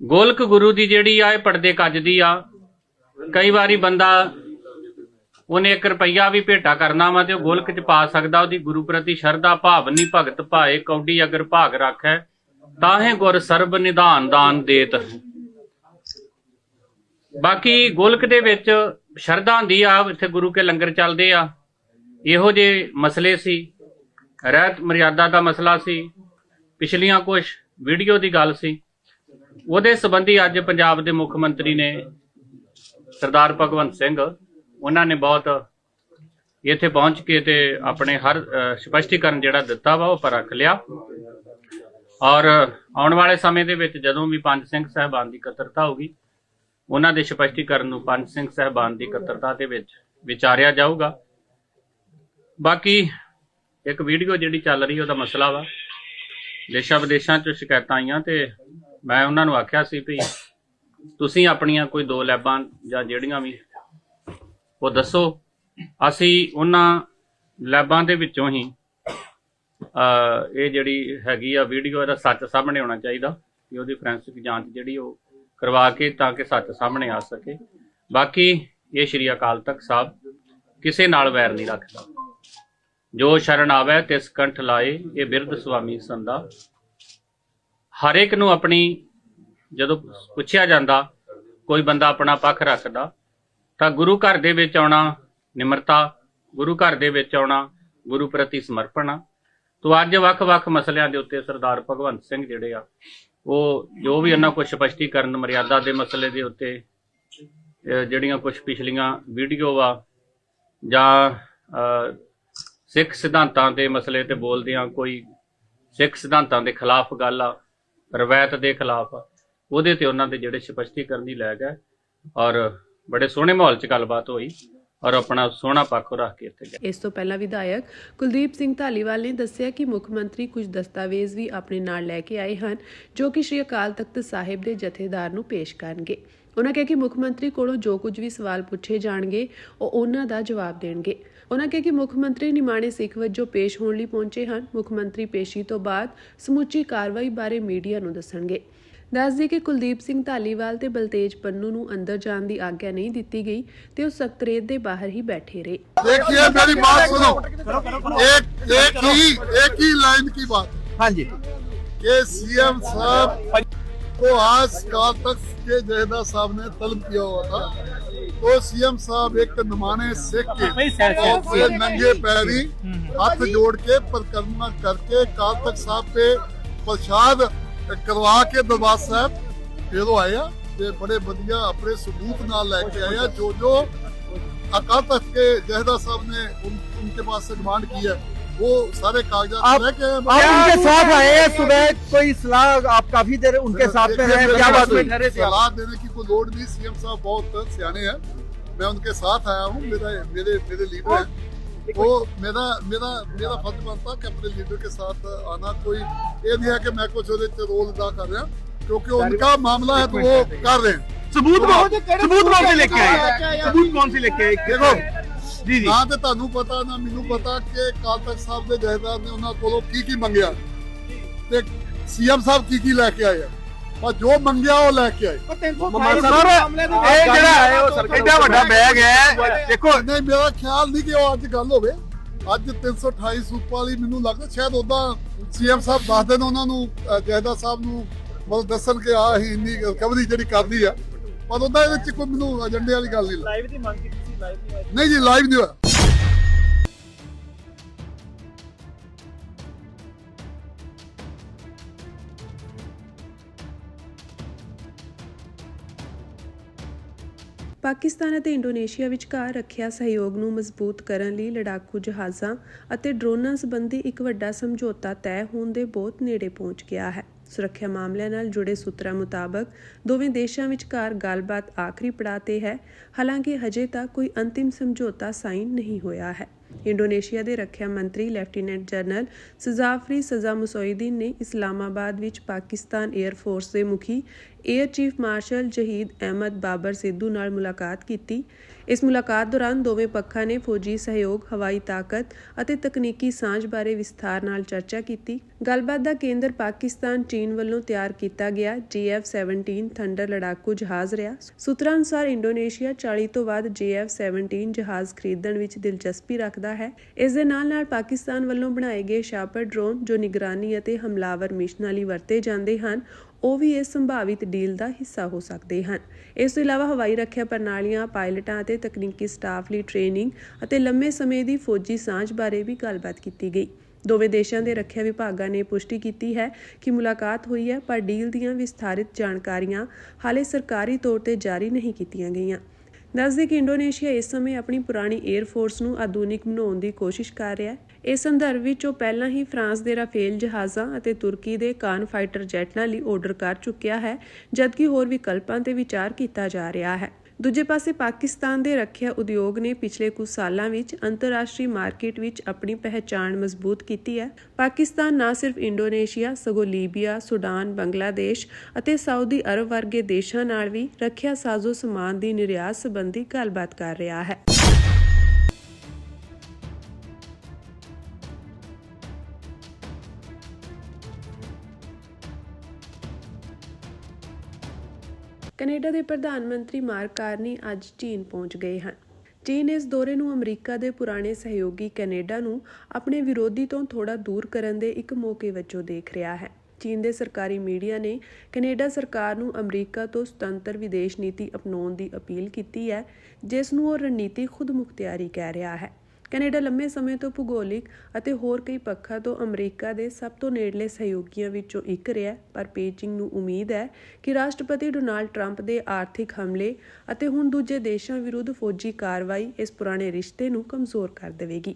ਗੋਲਕ ਗੁਰੂ ਦੀ ਜਿਹੜੀ ਆ, ਇਹ ਪੜਦੇ ਕੱਜਦੀ ਆ। ਕਈ ਵਾਰੀ ਬੰਦਾ ਉਹਨੇ 1 ਰੁਪਈਆ ਵੀ ਭੇਟਾ ਕਰਨਾ ਵਾ ਤੇ ਉਹ ਗੋਲਕ 'ਚ ਪਾ ਸਕਦਾ। ਉਹਦੀ ਗੁਰੂ ਪ੍ਰਤੀ ਸ਼ਰਧਾ ਭਾਵ ਨਹੀਂ, ਭਗਤ ਭਾਏ ਕੌਡੀ ਅਗਰ ਭਾਗ ਰੱਖੈ, ਤਾਹੇ ਗੁਰ ਸਰਬ ਨਿਧਾਨ ਦਾਨ ਦੇਤ। ਬਾਕੀ ਗੋਲਕ ਦੇ ਵਿੱਚ ਸ਼ਰਧਾ ਹੁੰਦੀ ਆ, ਇੱਥੇ ਗੁਰੂ ਕੇ ਲੰਗਰ ਚੱਲਦੇ ਆ। ਇਹੋ ਜਿਹੇ ਮਸਲੇ ਸੀ, ਰਹਿਤ ਮਰਿਆਦਾ ਦਾ ਮਸਲਾ ਸੀ, ਪਿਛਲੀਆਂ ਕੁਝ ਵੀਡੀਓ ਦੀ ਗੱਲ ਸੀ। ਉਹਦੇ ਸੰਬੰਧੀ ਅੱਜ ਪੰਜਾਬ ਦੇ ਮੁੱਖ ਮੰਤਰੀ ਨੇ ਸਰਦਾਰ ਭਗਵੰਤ ਸਿੰਘ, ਉਹਨਾਂ ਨੇ ਬਹੁਤ ਇੱਥੇ ਪਹੁੰਚ ਕੇ ਤੇ ਆਪਣੇ ਹਰ ਸਪਸ਼ਟੀਕਰਨ ਜਿਹੜਾ ਦਿੱਤਾ ਵਾ ਉਹ ਪਰ ਰੱਖ ਲਿਆ। ਔਰ ਆਉਣ ਵਾਲੇ ਸਮੇਂ ਦੇ ਵਿੱਚ ਜਦੋਂ ਵੀ ਪੰਜ ਸਿੰਘ ਸਾਹਿਬਾਨ ਦੀ ਇਕੱਤਰਤਾ ਹੋਊਗੀ, ਉਹਨਾਂ ਦੇ ਸਪਸ਼ਟੀਕਰਨ ਨੂੰ ਪੰਜ ਸਿੰਘ ਸਾਹਿਬਾਨ ਦੀ ਇਕੱਤਰਤਾ ਦੇ ਵਿੱਚ ਵਿਚਾਰਿਆ ਜਾਊਗਾ। ਬਾਕੀ ਇੱਕ ਵੀਡੀਓ ਜਿਹੜੀ ਚੱਲ ਰਹੀ ਉਹਦਾ ਮਸਲਾ ਵਾ, ਦੇਸ਼ਾਂ ਵਿਦੇਸ਼ਾਂ 'ਚ ਸ਼ਿਕਾਇਤਾਂ ਆਈਆਂ, ਤੇ ਮੈਂ ਉਹਨਾਂ ਨੂੰ ਆਖਿਆ ਸੀ ਵੀ ਤੁਸੀਂ ਆਪਣੀਆਂ ਕੋਈ 2 ਲੈਬਾਂ ਜਾਂ ਜਿਹੜੀਆਂ ਵੀ ਉਹ ਦੱਸੋ। ਅਸੀਂ ਉਹਨਾਂ ਲੈਬਾਂ ਦੇ ਵਿੱਚੋਂ ਹੀ ਇਹ ਜਿਹੜੀ ਹੈਗੀ ਆ ਵੀਡੀਓ, ਇਹਦਾ ਸੱਚ ਸਾਹਮਣੇ ਆਉਣਾ ਚਾਹੀਦਾ, ਕਿ ਉਹਦੀ ਫੋਰੈਂਸਿਕ ਜਾਂਚ ਜਿਹੜੀ ਉਹ ਕਰਵਾ ਕੇ, ਤਾਂ ਕਿ ਸੱਚ ਸਾਹਮਣੇ ਆ ਸਕੇ। ਬਾਕੀ ਇਹ ਸ਼੍ਰੀ ਅਕਾਲ ਤਖਤ ਸਾਹਿਬ ਕਿਸੇ ਨਾਲ ਵੈਰ ਨਹੀਂ ਰੱਖਦਾ। ਜੋ ਸ਼ਰਨ ਆਵੇ ਤਿਸ ਕੰਠ ਲਾਏ, ਇਹ ਬਿਰਧ ਸੁਆਮੀ ਸੰਦਾ। ਹਰ ਇੱਕ ਨੂੰ ਆਪਣੀ, ਜਦੋਂ ਪੁੱਛਿਆ ਜਾਂਦਾ, ਕੋਈ ਬੰਦਾ ਆਪਣਾ ਪੱਖ ਰੱਖਦਾ, ਤਾਂ ਗੁਰੂ ਘਰ ਦੇ ਵਿੱਚ ਆਉਣਾ ਨਿਮਰਤਾ, ਗੁਰੂ ਘਰ ਦੇ ਵਿੱਚ ਆਉਣਾ ਗੁਰੂ ਪ੍ਰਤੀ ਸਮਰਪਣ ਆ। ਤੋ ਅੱਜ ਵੱਖ-ਵੱਖ ਮਸਲਿਆਂ ਦੇ ਉੱਤੇ ਸਰਦਾਰ ਭਗਵੰਤ ਸਿੰਘ ਜਿਹੜੇ ਆ, ਉਹ ਜੋ ਵੀ ਉਹਨਾਂ ਕੋਲ ਸਪਸ਼ਟੀਕਰਨ ਮਰਿਆਦਾ ਦੇ ਮਸਲੇ ਦੇ ਉੱਤੇ ਜਿਹੜੀਆਂ ਕੁਝ ਪਿਛਲੀਆਂ ਵੀਡੀਓ ਵਾ, ਜਾਂ ਸਿੱਖ ਸਿਧਾਂਤਾਂ ਦੇ ਮਸਲੇ ਤੇ ਬੋਲਦਿਆਂ ਕੋਈ ਸਿੱਖ ਸਿਧਾਂਤਾਂ ਦੇ ਖਿਲਾਫ ਗੱਲ ਆ, ਰਵਾਇਤ ਦੇ ਖਿਲਾਫ ਆ, ਉਹਦੇ ਤੇ ਉਹਨਾਂ ਦੇ ਜਿਹੜੇ ਸਪਸ਼ਟੀਕਰਨ ਹੀ ਲੈ ਗਏ, ਔਰ ਬੜੇ ਸੋਹਣੇ ਮਾਹੌਲ 'ਚ ਗੱਲਬਾਤ ਹੋਈ, ਔਰ ਆਪਣਾ ਸੋਹਣਾ ਪੱਖ ਰੱਖ ਕੇ ਇੱਥੇ ਗਏ। ਇਸ ਤੋਂ ਪਹਿਲਾਂ ਵਿਧਾਇਕ ਕੁਲਦੀਪ ਸਿੰਘ ਧਾਲੀਵਾਲ ਨੇ ਦੱਸਿਆ ਕਿ ਮੁੱਖ ਮੰਤਰੀ ਕੁਝ ਦਸਤਾਵੇਜ਼ ਵੀ ਆਪਣੇ ਨਾਲ ਲੈ ਕੇ ਆਏ ਹਨ, ਜੋ ਕਿ ਸ਼੍ਰੀ ਅਕਾਲ ਤਖਤ ਸਾਹਿਬ ਦੇ ਜਥੇਦਾਰ ਨੂੰ ਪੇਸ਼ ਕਰਨਗੇ। ਉਹਨਾਂ ਕਿਹਾ ਕਿ ਮੁੱਖ ਮੰਤਰੀ ਕੋਲੋਂ ਜੋ ਕੁਝ ਵੀ ਸਵਾਲ ਪੁੱਛੇ ਜਾਣਗੇ, ਉਹ ਉਹਨਾਂ ਦਾ ਜਵਾਬ ਦੇਣਗੇ। ਉਹਨਾਂ ਕਿਹਾ ਕਿ ਮੁੱਖ ਮੰਤਰੀ ਨਿਮਾਣੇ ਸਿੱਖ ਵਜੋਂ ਪੇਸ਼ ਹੋਣ ਲਈ ਪਹੁੰਚੇ ਹਨ। ਮੁੱਖ ਮੰਤਰੀ ਪੇਸ਼ੀ ਤੋਂ ਬਾਅਦ ਸਮੁੱਚੀ ਕਾਰਵਾਈ ਬਾਰੇ ਮੀਡੀਆ ਨੂੰ ਦੱਸਣਗੇ। ਦੱਸ ਦਈਏ ਕਿ ਕੁਲਦੀਪ ਸਿੰਘ ਧਾਲੀਵਾਲ ਤੇ ਬਲਤੇਜ ਪੰਨੂ ਨੂੰ ਅੰਦਰ ਜਾਣ ਦੀ ਆਗਿਆ नहीं दी गई ਤੇ ਉਹ ਸਕੱਤਰੇਤ ਦੇ ਬਾਹਰ ਹੀ बैठे रहे। देखिए मेरी बात सुनो, एक ही लाइन की बात। हाँ जी, कि सीएम साहब को आज काल तक के जहेदा साहब ने तलब किया हुआ था, तो सीएम साहब एक नमाने सिख के और नंगे पैरी हाथ जोड़ के परिक्रमा करके काल तक साहब पे प्रसाद करवा के दरबार साहब फिर आया। ਤੇ ਬੜੇ ਵਧੀਆ ਆਪਣੇ ਸਬੂਤ ਨਾਲ ਲੈ ਕੇ ਆਏ जो जो अकाल तख्त के जहेदार साहब ने उनके पास से डिमांड की है वो सारे कागजात लेके आप उनके साथ आए हैं सुबह, कोई सलाह आप काफी देर उनके साथ में हैं, क्या बात हुई? सलाह देने की कोई लोड नहीं, सीएम साहब बहुत सियाने हैं, मैं उनके साथ आया हूँ, मेरे लीडर हैं, वो मेरा फर्ज बनता कि अपने लीडर के साथ आना, कोई ये नहीं है कि मैं कुछ रोल अदा कर रहा क्योंकि उनका मामला है तो वो कर रहे हैं। सबूत कौन से लेके आए? सबूत कौन से लेके आए? देखो जी ना तो ਤੁਹਾਨੂੰ ਪਤਾ ਨਾ ਮੈਨੂੰ ਪਤਾ ਕਿ ਅਕਾਲ ਤਖਤ ਸਾਹਿਬ ਦੇ ਜਥੇਦਾਰ ਨੇ ਉਹਨਾਂ ਕੋਲੋਂ ਕੀ ਮੰਗਿਆ ਤੇ ਸੀਐਮ ਸਾਹਿਬ ਕੀ ਲੈ ਕੇ ਆਏ ਆ, ਪਰ ਜੋ ਮੰਗਿਆ ਉਹ ਲੈ ਕੇ ਆਏ। ਇਹ ਜਿਹੜਾ ਹੈ ਉਹ ਐਡਾ ਵੱਡਾ ਬੈਗ ਹੈ, ਦੇਖੋ ਨਹੀਂ ਮੇਰਾ ਖਿਆਲ ਨਹੀਂ ਕਿ ਉਹ ਅੱਜ ਗੱਲ ਹੋਵੇ। ਅੱਜ 328 ਸੂਪ ਵਾਲੀ ਮੈਨੂੰ ਲੱਗਦਾ ਸ਼ਾਇਦ ਉਦਾਂ ਸੀਐਮ ਸਾਹਿਬ ਦੱਸ ਦੇਣ ਉਹਨਾਂ ਨੂੰ, ਜਥੇਦਾਰ ਸਾਹਿਬ ਨੂੰ ਮਤਲਬ ਦੱਸਣ ਕਿ ਆਹ ਅਸੀਂ ਇੰਨੀ ਰਿਕਵਰੀ ਜਿਹੜੀ ਕਰਦੀ ਆ, ਪਰ ਉਦਾਂ ਇਹਦੇ ਚ ਕੋਈ ਮੈਨੂੰ ਏਜੰਡੇ ਵਾਲੀ ਗੱਲ ਨਹੀਂ। ਲਾਈਵ ਦੀ ਮੰਗ ਕੀਤੀ ਸੀ, ਲਾਈਵ ਨਹੀਂ ਜੀ, ਲਾਈਵ ਨਹੀਂ ਹੋਇਆ। ਪਾਕਿਸਤਾਨ ਅਤੇ ਇੰਡੋਨੇਸ਼ੀਆ ਵਿਚਕਾਰ ਰੱਖਿਆ ਸਹਿਯੋਗ ਨੂੰ ਮਜ਼ਬੂਤ ਕਰਨ ਲਈ ਲੜਾਕੂ ਜਹਾਜ਼ਾਂ ਅਤੇ ਡਰੋਨਾਂ ਸੰਬੰਧੀ ਇੱਕ ਵੱਡਾ ਸਮਝੌਤਾ ਤੈਅ ਹੋਣ ਦੇ ਬਹੁਤ ਨੇੜੇ ਪਹੁੰਚ ਗਿਆ ਹੈ। ਸੁਰੱਖਿਆ ਮਾਮਲਿਆਂ ਨਾਲ ਜੁੜੇ ਸੂਤਰਾਂ ਮੁਤਾਬਕ ਦੋਵੇਂ ਦੇਸ਼ਾਂ ਵਿਚਕਾਰ ਗੱਲਬਾਤ ਆਖਰੀ ਪੜਾਅ ਤੇ ਹੈ, ਹਾਲਾਂਕਿ ਹਜੇ ਤੱਕ ਕੋਈ ਅੰਤਿਮ ਸਮਝੌਤਾ ਸਾਈਨ ਨਹੀਂ ਹੋਇਆ ਹੈ। ਇੰਡੋਨੇਸ਼ੀਆ ਦੇ ਰੱਖਿਆ ਮੰਤਰੀ ਲੈਫਟੀਨੈਂਟ ਜਨਰਲ ਸਜ਼ਾਫਰੀ ਸਜ਼ਾ ਮੁਸੋਇਦੀਨ ਨੇ ਇਸਲਾਮਾਬਾਦ ਵਿੱਚ ਪਾਕਿਸਤਾਨ 에ਅਰ ਫੋਰਸ ਦੇ ਮੁਖੀ air chief marshal Zahid Ahmed Babar Sidhu ਨਾਲ ਮੁਲਾਕਾਤ ਕੀਤੀ। ਇਸ ਮੁਲਾਕਾਤ ਦੌਰਾਨ ਦੋਵੇਂ ਪੱਖਾਂ ਨੇ ਫੌਜੀ ਸਹਿਯੋਗ, ਹਵਾਈ ਤਾਕਤ ਅਤੇ ਤਕਨੀਕੀ ਸਾਂਝ ਬਾਰੇ ਵਿਸਥਾਰ ਨਾਲ ਚਰਚਾ ਕੀਤੀ। ਗੱਲਬਾਤ ਦਾ ਕੇਂਦਰ ਪਾਕਿਸਤਾਨ ਚੀਨ ਵੱਲੋਂ ਤਿਆਰ ਕੀਤਾ ਗਿਆ JF-17 ਥੰਡਰ ਲੜਾਕੂ ਜਹਾਜ਼ ਰਿਹਾ। ਸੂਤਰਾਂ ਅਨੁਸਾਰ ਇੰਡੋਨੇਸ਼ੀਆ 40 ਤੋਂ ਵੱਧ JF-17 ਜਹਾਜ਼ ਖਰੀਦਣ ਵਿੱਚ ਦਿਲਚਸਪੀ ਰੱਖਦਾ ਹੈ। ਇਸ ਦੇ ਨਾਲ ਪਾਕਿਸਤਾਨ ਵੱਲੋਂ ਬਣਾਏ ਗਏ ਸ਼ਾਪਰ ਡਰੋਨ ਜੋ ਨਿਗਰਾਨੀ ਅਤੇ ਹਮਲਾਵਰ ਮਿਸ਼ਨਾਂ ਲਈ ਵਰਤੇ ਜਾਂਦੇ ਹਨ ਉਹ ਵੀ ਇਸ ਸੰਭਾਵਿਤ ਡੀਲ ਦਾ ਹਿੱਸਾ ਹੋ ਸਕਦੇ ਹਨ। ਇਸ ਤੋਂ ਇਲਾਵਾ ਹਵਾਈ ਰੱਖਿਆ ਪ੍ਰਣਾਲੀਆਂ, ਪਾਇਲਟਾਂ ਅਤੇ ਤਕਨੀਕੀ ਸਟਾਫ ਲਈ ਟ੍ਰੇਨਿੰਗ ਅਤੇ ਲੰਮੇ ਸਮੇਂ ਦੀ ਫੌਜੀ ਸਾਂਝ ਬਾਰੇ ਵੀ ਗੱਲਬਾਤ ਕੀਤੀ ਗਈ। ਦੋਵੇਂ ਦੇਸ਼ਾਂ ਦੇ ਰੱਖਿਆ ਵਿਭਾਗਾਂ ਨੇ ਪੁਸ਼ਟੀ ਕੀਤੀ ਹੈ ਕਿ ਮੁਲਾਕਾਤ ਹੋਈ ਹੈ, ਪਰ ਡੀਲ ਦੀਆਂ ਵਿਸਥਾਰਿਤ ਜਾਣਕਾਰੀਆਂ ਹਾਲੇ ਸਰਕਾਰੀ ਤੌਰ ਤੇ ਜਾਰੀ ਨਹੀਂ ਕੀਤੀਆਂ ਗਈਆਂ। ਦੱਸਦੇ ਕਿ ਇੰਡੋਨੇਸ਼ੀਆ ਇਸ ਸਮੇਂ ਆਪਣੀ ਪੁਰਾਣੀ 에ਅਰ ਫੋਰਸ ਨੂੰ ਆਧੁਨਿਕ ਬਣਾਉਣ ਦੀ ਕੋਸ਼ਿਸ਼ ਕਰ ਰਿਹਾ ਹੈ। ਇਸ ਸੰਦਰਭ ਵਿੱਚ ਉਹ ਪਹਿਲਾਂ ਹੀ ਫਰਾਂਸ ਦੇ ਰਾਫੇਲ ਜਹਾਜ਼ਾਂ ਅਤੇ ਤੁਰਕੀ ਦੇ ਕਾਨ ਫਾਈਟਰ ਜੈਟਾਂ ਲਈ ਆਰਡਰ ਕਰ ਚੁੱਕਿਆ ਹੈ, ਜਦਕਿ ਹੋਰ ਵਿਕਲਪਾਂ ਤੇ ਵਿਚਾਰ ਕੀਤਾ ਜਾ ਰਿਹਾ ਹੈ। ਦੂਜੇ ਪਾਸੇ ਪਾਕਿਸਤਾਨ ਦੇ ਰੱਖਿਆ ਉਦਯੋਗ ਨੇ ਪਿਛਲੇ ਕੁਝ ਸਾਲਾਂ ਵਿੱਚ ਅੰਤਰਰਾਸ਼ਟਰੀ ਮਾਰਕੀਟ ਵਿੱਚ ਆਪਣੀ ਪਹਿਚਾਣ ਮਜ਼ਬੂਤ ਕੀਤੀ ਹੈ। ਪਾਕਿਸਤਾਨ ਨਾ ਸਿਰਫ ਇੰਡੋਨੇਸ਼ੀਆ ਸਗੋਂ ਲੀਬੀਆ, ਸੁਡਾਨ, ਬੰਗਲਾਦੇਸ਼ ਅਤੇ ਸਾਊਦੀ ਅਰਬ ਵਰਗੇ ਦੇਸ਼ਾਂ ਨਾਲ ਵੀ ਰੱਖਿਆ ਸਾਜ਼ੋ ਸਮਾਨ ਦੀ ਨਿਰਯਾਤ ਸੰਬੰਧੀ ਗੱਲਬਾਤ ਕਰ ਰਿਹਾ ਹੈ। ਕੈਨੇਡਾ ਦੇ ਪ੍ਰਧਾਨ ਮੰਤਰੀ ਮਾਰਕ ਕਾਰਨੀ ਅੱਜ ਚੀਨ ਪਹੁੰਚ ਗਏ ਹਨ। ਚੀਨ ਇਸ ਦੌਰੇ ਨੂੰ ਅਮਰੀਕਾ ਦੇ ਪੁਰਾਣੇ ਸਹਿਯੋਗੀ ਕੈਨੇਡਾ ਨੂੰ ਆਪਣੇ ਵਿਰੋਧੀ ਤੋਂ ਥੋੜਾ ਦੂਰ ਕਰਨ ਦੇ ਇੱਕ ਮੌਕੇ ਵਜੋਂ ਦੇਖ ਰਿਹਾ ਹੈ। ਚੀਨ ਦੇ ਸਰਕਾਰੀ ਮੀਡੀਆ ਨੇ ਕੈਨੇਡਾ ਸਰਕਾਰ ਨੂੰ ਅਮਰੀਕਾ ਤੋਂ ਸੁਤੰਤਰ ਵਿਦੇਸ਼ ਨੀਤੀ ਅਪਣਾਉਣ ਦੀ ਅਪੀਲ ਕੀਤੀ ਹੈ, ਜਿਸ ਨੂੰ ਉਹ ਰਣਨੀਤੀ ਖੁਦਮੁਖਤਿਆਰੀ ਕਹਿ ਰਿਹਾ ਹੈ। ਕੈਨੇਡਾ ਲੰਮੇ ਸਮੇਂ ਤੋਂ ਭੂਗੋਲਿਕ ਅਤੇ ਹੋਰ ਕਈ ਪੱਖਾਂ ਤੋਂ ਅਮਰੀਕਾ ਦੇ ਸਭ ਤੋਂ ਨੇੜਲੇ ਸਹਿਯੋਗੀਆਂ ਵਿੱਚੋਂ ਇੱਕ ਰਿਹਾ, ਪਰ ਬੀਜਿੰਗ ਨੂੰ ਉਮੀਦ ਹੈ ਕਿ ਰਾਸ਼ਟਰਪਤੀ ਡੋਨਾਲਡ ਟਰੰਪ ਦੇ ਆਰਥਿਕ ਹਮਲੇ ਅਤੇ ਹੁਣ ਦੂਜੇ ਦੇਸ਼ਾਂ ਵਿਰੁੱਧ ਫੌਜੀ ਕਾਰਵਾਈ ਇਸ ਪੁਰਾਣੇ ਰਿਸ਼ਤੇ ਨੂੰ ਕਮਜ਼ੋਰ ਕਰ ਦੇਵੇਗੀ।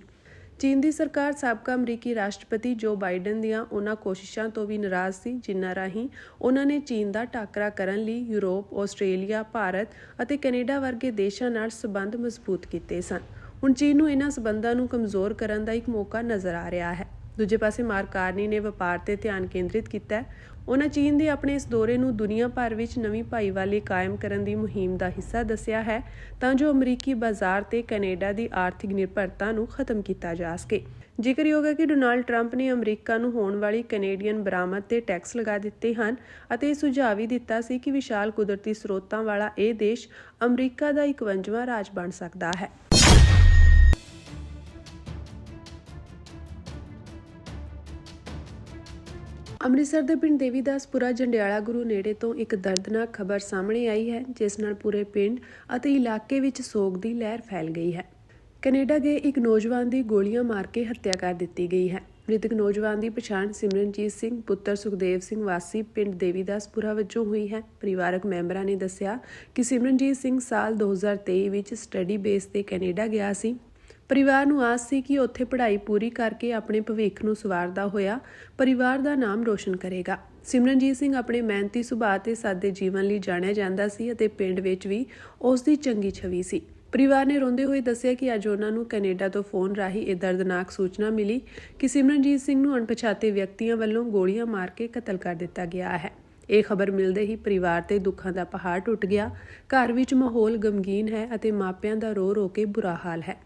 ਚੀਨ ਦੀ ਸਰਕਾਰ ਸਾਬਕਾ ਅਮਰੀਕੀ ਰਾਸ਼ਟਰਪਤੀ ਜੋ ਬਾਈਡਨ ਦੀਆਂ ਉਹਨਾਂ ਕੋਸ਼ਿਸ਼ਾਂ ਤੋਂ ਵੀ ਨਾਰਾਜ਼ ਸੀ, ਜਿਨ੍ਹਾਂ ਰਾਹੀਂ ਉਹਨਾਂ ਨੇ ਚੀਨ ਦਾ ਟਾਕਰਾ ਕਰਨ ਲਈ ਯੂਰਪ, ਆਸਟ੍ਰੇਲੀਆ, ਭਾਰਤ ਅਤੇ ਕੈਨੇਡਾ ਵਰਗੇ ਦੇਸ਼ਾਂ ਨਾਲ ਸਬੰਧ ਮਜ਼ਬੂਤ ਕੀਤੇ ਸਨ। ਹੁਣ ਚੀਨ ਨੂੰ ਇਹਨਾਂ ਸਬੰਧਾਂ ਨੂੰ ਕਮਜ਼ੋਰ ਕਰਨ ਦਾ ਇੱਕ ਮੌਕਾ ਨਜ਼ਰ ਆ ਰਿਹਾ ਹੈ। ਦੂਜੇ ਪਾਸੇ ਮਾਰਕ ਕਾਰਨੀ ਨੇ ਵਪਾਰ ਤੇ ਧਿਆਨ ਕੇਂਦਰਿਤ ਕੀਤਾ ਹੈ। ਉਹਨਾਂ ਚੀਨ ਦੇ ਆਪਣੇ ਇਸ ਦੌਰੇ ਨੂੰ ਦੁਨੀਆ ਭਰ ਵਿੱਚ ਨਵੀਂ ਭਾਈਵਾਲੀ ਕਾਇਮ ਕਰਨ ਦੀ ਮੁਹਿੰਮ ਦਾ ਹਿੱਸਾ ਦੱਸਿਆ ਹੈ, ਤਾਂ ਜੋ ਅਮਰੀਕੀ ਬਾਜ਼ਾਰ ਤੇ ਕੈਨੇਡਾ ਦੀ ਆਰਥਿਕ ਨਿਰਭਰਤਾ ਨੂੰ ਖਤਮ ਕੀਤਾ ਜਾ ਸਕੇ। ਜ਼ਿਕਰਯੋਗ ਹੈ ਕਿ ਡੋਨਾਲਡ ਟਰੰਪ ਨੇ ਅਮਰੀਕਾ ਨੂੰ ਹੋਣ ਵਾਲੀ ਕੈਨੇਡੀਅਨ ਬਰਾਮਦ ਤੇ ਟੈਕਸ ਲਗਾ ਦਿੱਤੇ ਹਨ ਅਤੇ ਇਹ ਸੁਝਾਅ ਵੀ ਦਿੱਤਾ ਸੀ ਕਿ ਵਿਸ਼ਾਲ ਕੁਦਰਤੀ ਸਰੋਤਾਂ ਵਾਲਾ ਇਹ ਦੇਸ਼ ਅਮਰੀਕਾ ਦਾ 51ਵਾਂ ਰਾਜ ਬਣ ਸਕਦਾ ਹੈ। ਅੰਮ੍ਰਿਤਸਰ ਦੇ ਪਿੰਡ ਦੇਵੀਦਾਸਪੁਰਾ ਜੰਡਿਆਲਾ ਗੁਰੂ ਨੇੜੇ ਤੋਂ ਇੱਕ ਦਰਦਨਾਕ ਖਬਰ ਸਾਹਮਣੇ ਆਈ ਹੈ, ਜਿਸ ਨਾਲ ਪੂਰੇ ਪਿੰਡ ਅਤੇ ਇਲਾਕੇ ਵਿੱਚ ਸੋਗ ਦੀ ਲਹਿਰ ਫੈਲ ਗਈ ਹੈ। ਕੈਨੇਡਾ ਗਏ ਇੱਕ ਨੌਜਵਾਨ ਦੀ ਗੋਲੀਆਂ ਮਾਰ ਕੇ ਹੱਤਿਆ ਕਰ ਦਿੱਤੀ ਗਈ ਹੈ। ਮ੍ਰਿਤਕ ਨੌਜਵਾਨ ਦੀ ਪਛਾਣ ਸਿਮਰਨਜੀਤ ਸਿੰਘ ਪੁੱਤਰ ਸੁਖਦੇਵ ਸਿੰਘ ਵਾਸੀ ਪਿੰਡ ਦੇਵੀਦਾਸਪੁਰਾ ਵਜੋਂ ਹੋਈ ਹੈ। ਪਰਿਵਾਰਕ ਮੈਂਬਰਾਂ ਨੇ ਦੱਸਿਆ ਕਿ ਸਿਮਰਨਜੀਤ ਸਿੰਘ ਸਾਲ 2023 ਵਿੱਚ ਸਟੱਡੀ ਬੇਸ ਤੇ ਕੈਨੇਡਾ ਗਿਆ ਸੀ। ਪਰਿਵਾਰ ਨੂੰ ਆਸ ਸੀ ਕਿ ਉੱਥੇ ਪੜ੍ਹਾਈ ਪੂਰੀ ਕਰਕੇ ਆਪਣੇ ਭਵਿੱਖ ਨੂੰ ਸੰਵਾਰਦਾ ਹੋਇਆ ਪਰਿਵਾਰ ਦਾ ਨਾਮ ਰੋਸ਼ਨ ਕਰੇਗਾ। ਸਿਮਰਨਜੀਤ ਸਿੰਘ ਆਪਣੇ ਮਿਹਨਤੀ ਸੁਭਾਅ ਤੇ ਸਾਦੇ ਜੀਵਨ ਲਈ ਜਾਣਿਆ ਜਾਂਦਾ ਸੀ ਅਤੇ ਪਿੰਡ ਵਿੱਚ ਵੀ ਉਸ ਦੀ ਚੰਗੀ ਛਵੀ ਸੀ। ਪਰਿਵਾਰ ਨੇ ਰੋਂਦੇ ਹੋਏ ਦੱਸਿਆ ਕਿ ਅੱਜ ਉਹਨਾਂ ਨੂੰ ਕੈਨੇਡਾ ਤੋਂ ਫੋਨ ਰਾਹੀਂ ਇਹ ਦਰਦਨਾਕ ਸੂਚਨਾ ਮਿਲੀ ਕਿ ਸਿਮਰਨਜੀਤ ਸਿੰਘ ਨੂੰ ਅਣਪਛਾਤੇ ਵਿਅਕਤੀਆਂ ਵੱਲੋਂ ਗੋਲੀਆਂ ਮਾਰ ਕੇ ਕਤਲ ਕਰ ਦਿੱਤਾ ਗਿਆ ਹੈ। ਇਹ ਖਬਰ ਮਿਲਦੇ ਹੀ ਪਰਿਵਾਰ ਤੇ ਦੁੱਖਾਂ ਦਾ ਪਹਾੜ ਟੁੱਟ ਗਿਆ। ਘਰ ਵਿੱਚ ਮਾਹੌਲ ਗਮਗੀਨ ਹੈ ਅਤੇ ਮਾਪਿਆਂ ਦਾ ਰੋ ਰੋ ਕੇ ਬੁਰਾ ਹਾਲ ਹੈ।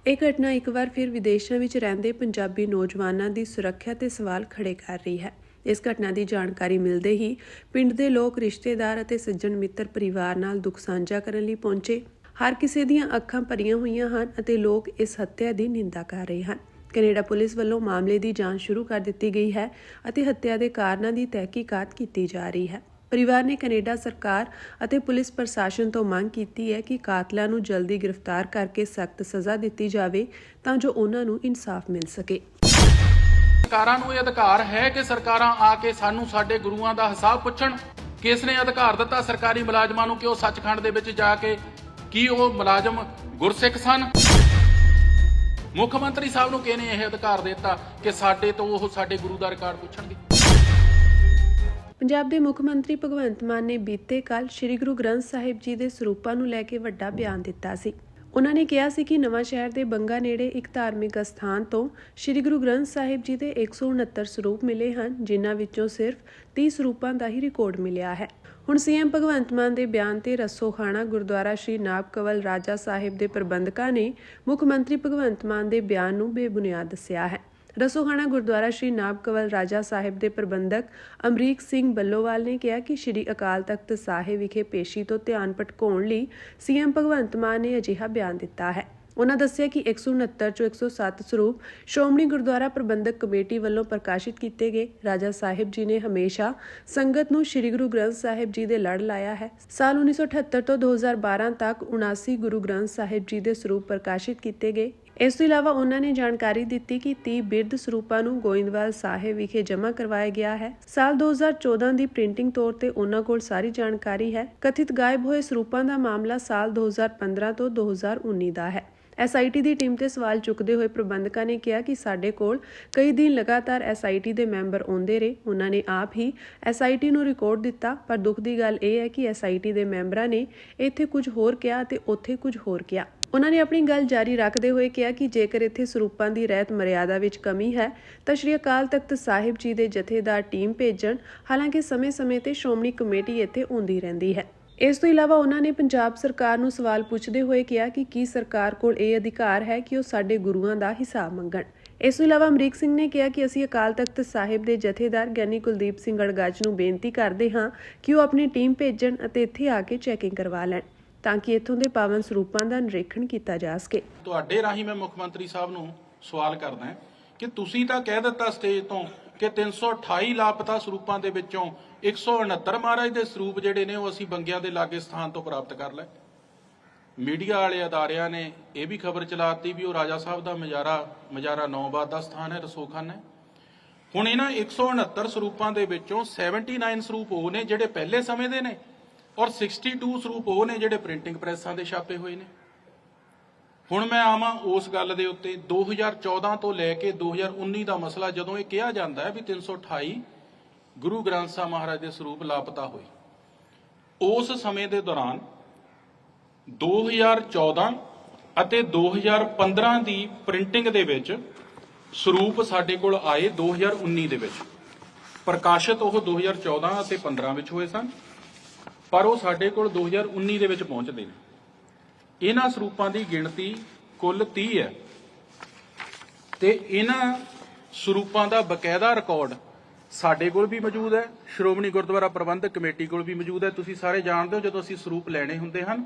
ਇਹ ਘਟਨਾ ਇੱਕ ਵਾਰ ਫਿਰ ਵਿਦੇਸ਼ਾਂ ਵਿੱਚ ਰਹਿੰਦੇ ਪੰਜਾਬੀ ਨੌਜਵਾਨਾਂ ਦੀ ਸੁਰੱਖਿਆ ਤੇ ਸਵਾਲ ਖੜੇ ਕਰ ਰਹੀ ਹੈ। ਇਸ ਘਟਨਾ ਦੀ ਜਾਣਕਾਰੀ ਮਿਲਦੇ ਹੀ ਪਿੰਡ ਦੇ ਲੋਕ, ਰਿਸ਼ਤੇਦਾਰ ਅਤੇ ਸੱਜਣ ਮਿੱਤਰ ਪਰਿਵਾਰ ਨਾਲ ਦੁੱਖ ਸਾਂਝਾ ਕਰਨ ਲਈ ਪਹੁੰਚੇ। ਹਰ ਕਿਸੇ ਦੀਆਂ ਅੱਖਾਂ ਭਰੀਆਂ ਹੋਈਆਂ ਹਨ ਅਤੇ ਲੋਕ ਇਸ ਹੱਤਿਆ ਦੀ ਨਿੰਦਾ ਕਰ ਰਹੇ ਹਨ। ਕੈਨੇਡਾ ਪੁਲਿਸ ਵੱਲੋਂ ਮਾਮਲੇ ਦੀ ਜਾਂਚ ਸ਼ੁਰੂ ਕਰ ਦਿੱਤੀ ਗਈ ਹੈ ਅਤੇ ਹੱਤਿਆ ਦੇ ਕਾਰਨਾਂ ਦੀ ਤਹਿਕੀਕਾਤ ਕੀਤੀ ਜਾ ਰਹੀ ਹੈ। ਪਰਿਵਾਰ ਨੇ ਕੈਨੇਡਾ ਸਰਕਾਰ ਅਤੇ ਪੁਲਿਸ ਪ੍ਰਸ਼ਾਸਨ ਤੋਂ ਮੰਗ ਕੀਤੀ ਹੈ ਕਿ ਕਾਤਲਾਂ ਨੂੰ ਜਲਦੀ ਗ੍ਰਿਫਤਾਰ ਕਰਕੇ ਸਖਤ ਸਜ਼ਾ ਦਿੱਤੀ ਜਾਵੇ ਤਾਂ ਜੋ ਉਹਨਾਂ ਨੂੰ ਇਨਸਾਫ ਮਿਲ ਸਕੇ। ਸਰਕਾਰਾਂ ਨੂੰ ਇਹ ਅਧਿਕਾਰ ਹੈ ਕਿ ਸਰਕਾਰਾਂ ਆ ਕੇ ਸਾਨੂੰ ਸਾਡੇ ਗੁਰੂਆਂ ਦਾ ਹਿਸਾਬ ਪੁੱਛਣ। ਕਿਸ ਨੇ ਅਧਿਕਾਰ ਦਿੱਤਾ ਸਰਕਾਰੀ ਮੁਲਾਜ਼ਮਾਂ ਨੂੰ ਕਿ ਉਹ ਸੱਚਖੰਡ ਦੇ ਵਿੱਚ ਜਾ ਕੇ ਕੀ ਉਹ ਮੁਲਾਜ਼ਮ ਗੁਰਸਿੱਖ ਸਨ? ਮੁੱਖ ਮੰਤਰੀ ਸਾਹਿਬ ਨੂੰ ਕਿਹਨੇ ਇਹ ਅਧਿਕਾਰ ਦਿੱਤਾ ਕਿ ਸਾਡੇ ਤੋਂ ਉਹ ਸਾਡੇ ਗੁਰੂ ਦਾ ਰਿਕਾਰਡ ਪੁੱਛਣਗੇ? ਪੰਜਾਬ ਦੇ ਮੁੱਖ ਮੰਤਰੀ ਭਗਵੰਤ ਮਾਨ ਨੇ ਬੀਤੇ ਕੱਲ੍ਹ ਸ੍ਰੀ ਗੁਰੂ ਗ੍ਰੰਥ ਸਾਹਿਬ ਜੀ ਦੇ ਸਰੂਪਾਂ ਨੂੰ ਲੈ ਕੇ ਵੱਡਾ ਬਿਆਨ ਦਿੱਤਾ ਸੀ। ਉਹਨਾਂ ਨੇ ਕਿਹਾ ਸੀ ਕਿ ਨਵਾਂ ਸ਼ਹਿਰ ਦੇ ਬੰਗਾ ਨੇੜੇ ਇੱਕ ਧਾਰਮਿਕ ਅਸਥਾਨ ਤੋਂ ਸ੍ਰੀ ਗੁਰੂ ਗ੍ਰੰਥ ਸਾਹਿਬ ਜੀ ਦੇ 169 ਸਰੂਪ ਮਿਲੇ ਹਨ, ਜਿਨ੍ਹਾਂ ਵਿੱਚੋਂ ਸਿਰਫ 30 ਸਰੂਪਾਂ ਦਾ ਹੀ ਰਿਕਾਰਡ ਮਿਲਿਆ ਹੈ। ਹੁਣ ਸੀਐਮ ਭਗਵੰਤ ਮਾਨ ਦੇ ਬਿਆਨ ਤੇ ਰਸੋਖਾਣਾ ਗੁਰਦੁਆਰਾ ਸ਼੍ਰੀ ਨਾਭ ਕੰਵਲ ਰਾਜਾ ਸਾਹਿਬ ਦੇ ਪ੍ਰਬੰਧਕਾਂ ਨੇ ਮੁੱਖ ਮੰਤਰੀ ਭਗਵੰਤ ਮਾਨ ਦੇ ਬਿਆਨ ਨੂੰ ਬੇਬੁਨਿਆਦ ਦੱਸਿਆ ਹੈ। ਰਸੋਖਾਣਾ ਗੁਰਦੁਆਰਾ ਸ਼੍ਰੀ ਨਾਭ ਕੰਵਲ ਰਾਜਾ ਸਾਹਿਬ ਦੇ ਪ੍ਰਬੰਧਕ ਅਮਰੀਕ ਸਿੰਘ ਬੱਲੋਵਾਲ ਨੇ ਕਿਹਾ ਕਿ ਸ਼੍ਰੀ ਅਕਾਲ ਤਖਤ ਸਾਹਿਬ ਵਿਖੇ ਪੇਸ਼ੀ ਤੋਂ ਧਿਆਨ ਭਟਕਾਉਣ ਲਈ ਸੀਐਮ ਭਗਵੰਤ ਮਾਨ ਨੇ ਅਜਿਹਾ ਬਿਆਨ ਦਿੱਤਾ ਹੈ। ਉਹਨਾਂ ਦੱਸਿਆ ਕਿ 169 ਚੋਂ 107 ਸਰੂਪ ਸ਼੍ਰੋਮਣੀ ਗੁਰਦੁਆਰਾ ਪ੍ਰਬੰਧਕ ਕਮੇਟੀ ਵੱਲੋਂ ਪ੍ਰਕਾਸ਼ਿਤ ਕੀਤੇ ਗਏ। ਰਾਜਾ ਸਾਹਿਬ ਜੀ ਨੇ ਹਮੇਸ਼ਾ ਸੰਗਤ ਨੂੰ ਸ੍ਰੀ ਗੁਰੂ ਗ੍ਰੰਥ ਸਾਹਿਬ ਜੀ ਦੇ ਲੜ ਲਾਇਆ ਹੈ। ਸਾਲ 1978 ਤੋਂ 2012 ਤੱਕ 79 ਗੁਰੂ ਗ੍ਰੰਥ ਸਾਹਿਬ ਜੀ ਦੇ ਸਰੂਪ ਪ੍ਰਕਾਸ਼ਿਤ ਕੀਤੇ ਗਏ। ਇਸ ਤੋਂ ਇਲਾਵਾ ਉਹਨਾਂ ਨੇ ਜਾਣਕਾਰੀ ਦਿੱਤੀ ਕਿ 30 ਬਿਰਧ ਸਰੂਪਾਂ ਨੂੰ ਗੋਇੰਦਵਾਲ ਸਾਹਿਬ ਵਿਖੇ ਜਮ੍ਹਾਂ ਕਰਵਾਇਆ ਗਿਆ ਹੈ। ਸਾਲ 2014 ਦੀ ਪ੍ਰਿੰਟਿੰਗ ਤੌਰ ਤੇ ਉਹਨਾਂ ਕੋਲ ਸਾਰੀ ਜਾਣਕਾਰੀ ਹੈ। ਕਥਿਤ ਗਾਇਬ ਹੋਏ ਸਰੂਪਾਂ ਦਾ ਮਾਮਲਾ ਸਾਲ 2015 ਤੋਂ 2019 ਦਾ ਹੈ। SIT ਦੀ ਟੀਮ ਤੇ ਸਵਾਲ ਚੁੱਕਦੇ ਹੋਏ ਪ੍ਰਬੰਧਕਾਂ ਨੇ ਕਿਹਾ ਕਿ ਸਾਡੇ ਕੋਲ ਕਈ ਦਿਨ ਲਗਾਤਾਰ SIT ਦੇ ਮੈਂਬਰ ਆਉਂਦੇ ਰਹੇ। ਉਹਨਾਂ ਨੇ ਆਪ ਹੀ SIT ਨੂੰ ਰਿਕਾਰਡ ਦਿੱਤਾ, ਪਰ ਦੁੱਖ ਦੀ ਗੱਲ ਇਹ ਹੈ ਕਿ SIT ਦੇ ਮੈਂਬਰਾਂ ਨੇ ਇੱਥੇ ਕੁਝ ਹੋਰ ਕਿਹਾ ਅਤੇ ਉੱਥੇ ਕੁਝ ਹੋਰ ਕਿਹਾ। ਉਹਨਾਂ ਨੇ ਆਪਣੀ ਗੱਲ ਜਾਰੀ ਰੱਖਦੇ ਹੋਏ ਕਿਹਾ ਕਿ ਜੇਕਰ ਇੱਥੇ ਸਰੂਪਾਂ ਦੀ ਰਹਿਤ ਮਰਿਆਦਾ ਵਿੱਚ ਕਮੀ ਹੈ ਤਾਂ ਸ਼੍ਰੀ ਅਕਾਲ ਤਖਤ ਸਾਹਿਬ ਜੀ ਦੇ ਜਥੇਦਾਰ ਟੀਮ ਭੇਜਣ। ਹਾਲਾਂਕਿ ਸਮੇਂ-ਸਮੇਂ ਤੇ ਸ਼੍ਰੋਮਣੀ ਕਮੇਟੀ ਇੱਥੇ ਆਉਂਦੀ ਰਹਿੰਦੀ ਹੈ। ਇਸ ਤੋਂ ਇਲਾਵਾ ਉਹਨਾਂ ਨੇ ਪੰਜਾਬ ਸਰਕਾਰ ਨੂੰ ਸਵਾਲ ਪੁੱਛਦੇ ਹੋਏ ਕਿਹਾ ਕਿ ਕੀ ਸਰਕਾਰ ਕੋਲ ਇਹ ਅਧਿਕਾਰ ਹੈ ਕਿ ਉਹ ਸਾਡੇ ਗੁਰੂਆਂ ਦਾ ਹਿਸਾਬ ਮੰਗਣ। ਇਸ ਤੋਂ ਇਲਾਵਾ ਅਮਰੀਕ ਸਿੰਘ ਨੇ ਕਿਹਾ ਕਿ ਅਸੀਂ ਅਕਾਲ ਤਖਤ ਸਾਹਿਬ ਦੇ ਜਥੇਦਾਰ ਗਿਆਨੀ ਕੁਲਦੀਪ ਸਿੰਘ ਅੜਗਜ ਨੂੰ ਬੇਨਤੀ ਕਰਦੇ ਹਾਂ ਕਿ ਉਹ ਆਪਣੀ ਟੀਮ ਭੇਜਣ ਅਤੇ ਇੱਥੇ ਆ ਕੇ ਚੈਕਿੰਗ ਕਰਵਾ ਲੈਣ ਤਾਂ ਕਿ ਇੱਥੋਂ ਦੇ ਪਾਵਨ ਸਰੂਪਾਂ ਦਾ ਨਿਰੀਖਣ ਕੀਤਾ ਜਾ ਸਕੇ। ਤੁਹਾਡੇ ਰਾਹੀਂ ਮੈਂ ਮੁੱਖ ਮੰਤਰੀ ਸਾਹਿਬ ਨੂੰ ਸਵਾਲ ਕਰਦਾ ਹਾਂ ਕਿ ਤੁਸੀਂ ਤਾਂ ਕਹਿ ਦਿੱਤਾ ਸਟੇਜ ਤੋਂ ਕਿ 328 ਲਾਪਤਾ ਸਰੂਪਾਂ ਦੇ ਵਿੱਚੋਂ 169 ਮਹਾਰਾਜ ਦੇ ਸਰੂਪ ਜਿਹੜੇ ਨੇ ਉਹ ਅਸੀਂ ਬੰਗਿਆਂ ਦੇ ਲਾਗੇ ਸਥਾਨ ਤੋਂ ਪ੍ਰਾਪਤ ਕਰ ਲਏ। ਮੀਡੀਆ ਵਾਲੇ ਅਦਾਰਿਆਂ ਨੇ ਇਹ ਵੀ ਖਬਰ ਚਲਾਤੀ ਵੀ ਉਹ ਰਾਜਾ ਸਾਹਿਬ ਦਾ ਮਜਾਰਾ 9 ਬਾਦ ਦਾ ਸਥਾਨ ਹੈ, ਰਸੋਖਾਨਾ ਹੈ। ਹੁਣ ਇਹਨਾਂ 169 ਸਰੂਪਾਂ ਦੇ ਵਿੱਚੋਂ 79 ਸਰੂਪ ਉਹ ਨੇ ਜਿਹੜੇ ਪਹਿਲੇ ਸਮੇਂ ਦੇ ਨੇ ਔਰ 62 ਸਰੂਪ ਉਹ ਨੇ ਜਿਹੜੇ ਪ੍ਰਿੰਟਿੰਗ ਪ੍ਰੈਸਾਂ ਦੇ ਛਾਪੇ ਹੋਏ ਨੇ। ਹੁਣ ਮੈਂ ਆਵਾਂ ਉਸ ਗੱਲ ਦੇ ਉੱਤੇ 2014 ਤੋਂ ਲੈ ਕੇ 2019 ਦਾ ਮਸਲਾ, ਜਦੋਂ ਇਹ ਕਿਹਾ ਜਾਂਦਾ ਹੈ ਵੀ 328 ਗੁਰੂ ਗ੍ਰੰਥ ਸਾਹਿਬ ਮਹਾਰਾਜ ਦੇ ਸਰੂਪ ਲਾਪਤਾ ਹੋਏ, ਉਸ ਸਮੇਂ ਦੇ ਦੌਰਾਨ 2014 ਅਤੇ 2015 ਦੀ ਪ੍ਰਿੰਟਿੰਗ ਦੇ ਵਿੱਚ ਸਰੂਪ ਸਾਡੇ ਕੋਲ ਆਏ 2019 ਦੇ ਵਿੱਚ। ਪ੍ਰਕਾਸ਼ਿਤ ਉਹ 2014 ਅਤੇ 15 ਵਿੱਚ ਹੋਏ ਸਨ, ਪਰ ਉਹ ਸਾਡੇ ਕੋਲ 2019 ਦੇ ਵਿੱਚ ਪਹੁੰਚਦੇ ਨੇ। ਇਹਨਾਂ ਸਰੂਪਾਂ ਦੀ ਗਿਣਤੀ ਕੁੱਲ 30 ਹੈ ਤੇ ਇਹਨਾਂ ਸਰੂਪਾਂ ਦਾ ਬਕਾਇਦਾ ਰਿਕਾਰਡ ਸਾਡੇ ਕੋਲ ਵੀ ਮੌਜੂਦ ਹੈ, ਸ਼੍ਰੋਮਣੀ ਗੁਰਦੁਆਰਾ ਪ੍ਰਬੰਧਕ ਕਮੇਟੀ ਕੋਲ ਵੀ ਮੌਜੂਦ ਹੈ। ਤੁਸੀਂ ਸਾਰੇ ਜਾਣਦੇ ਹੋ ਜਦੋਂ ਅਸੀਂ ਸਰੂਪ ਲੈਣੇ ਹੁੰਦੇ ਹਨ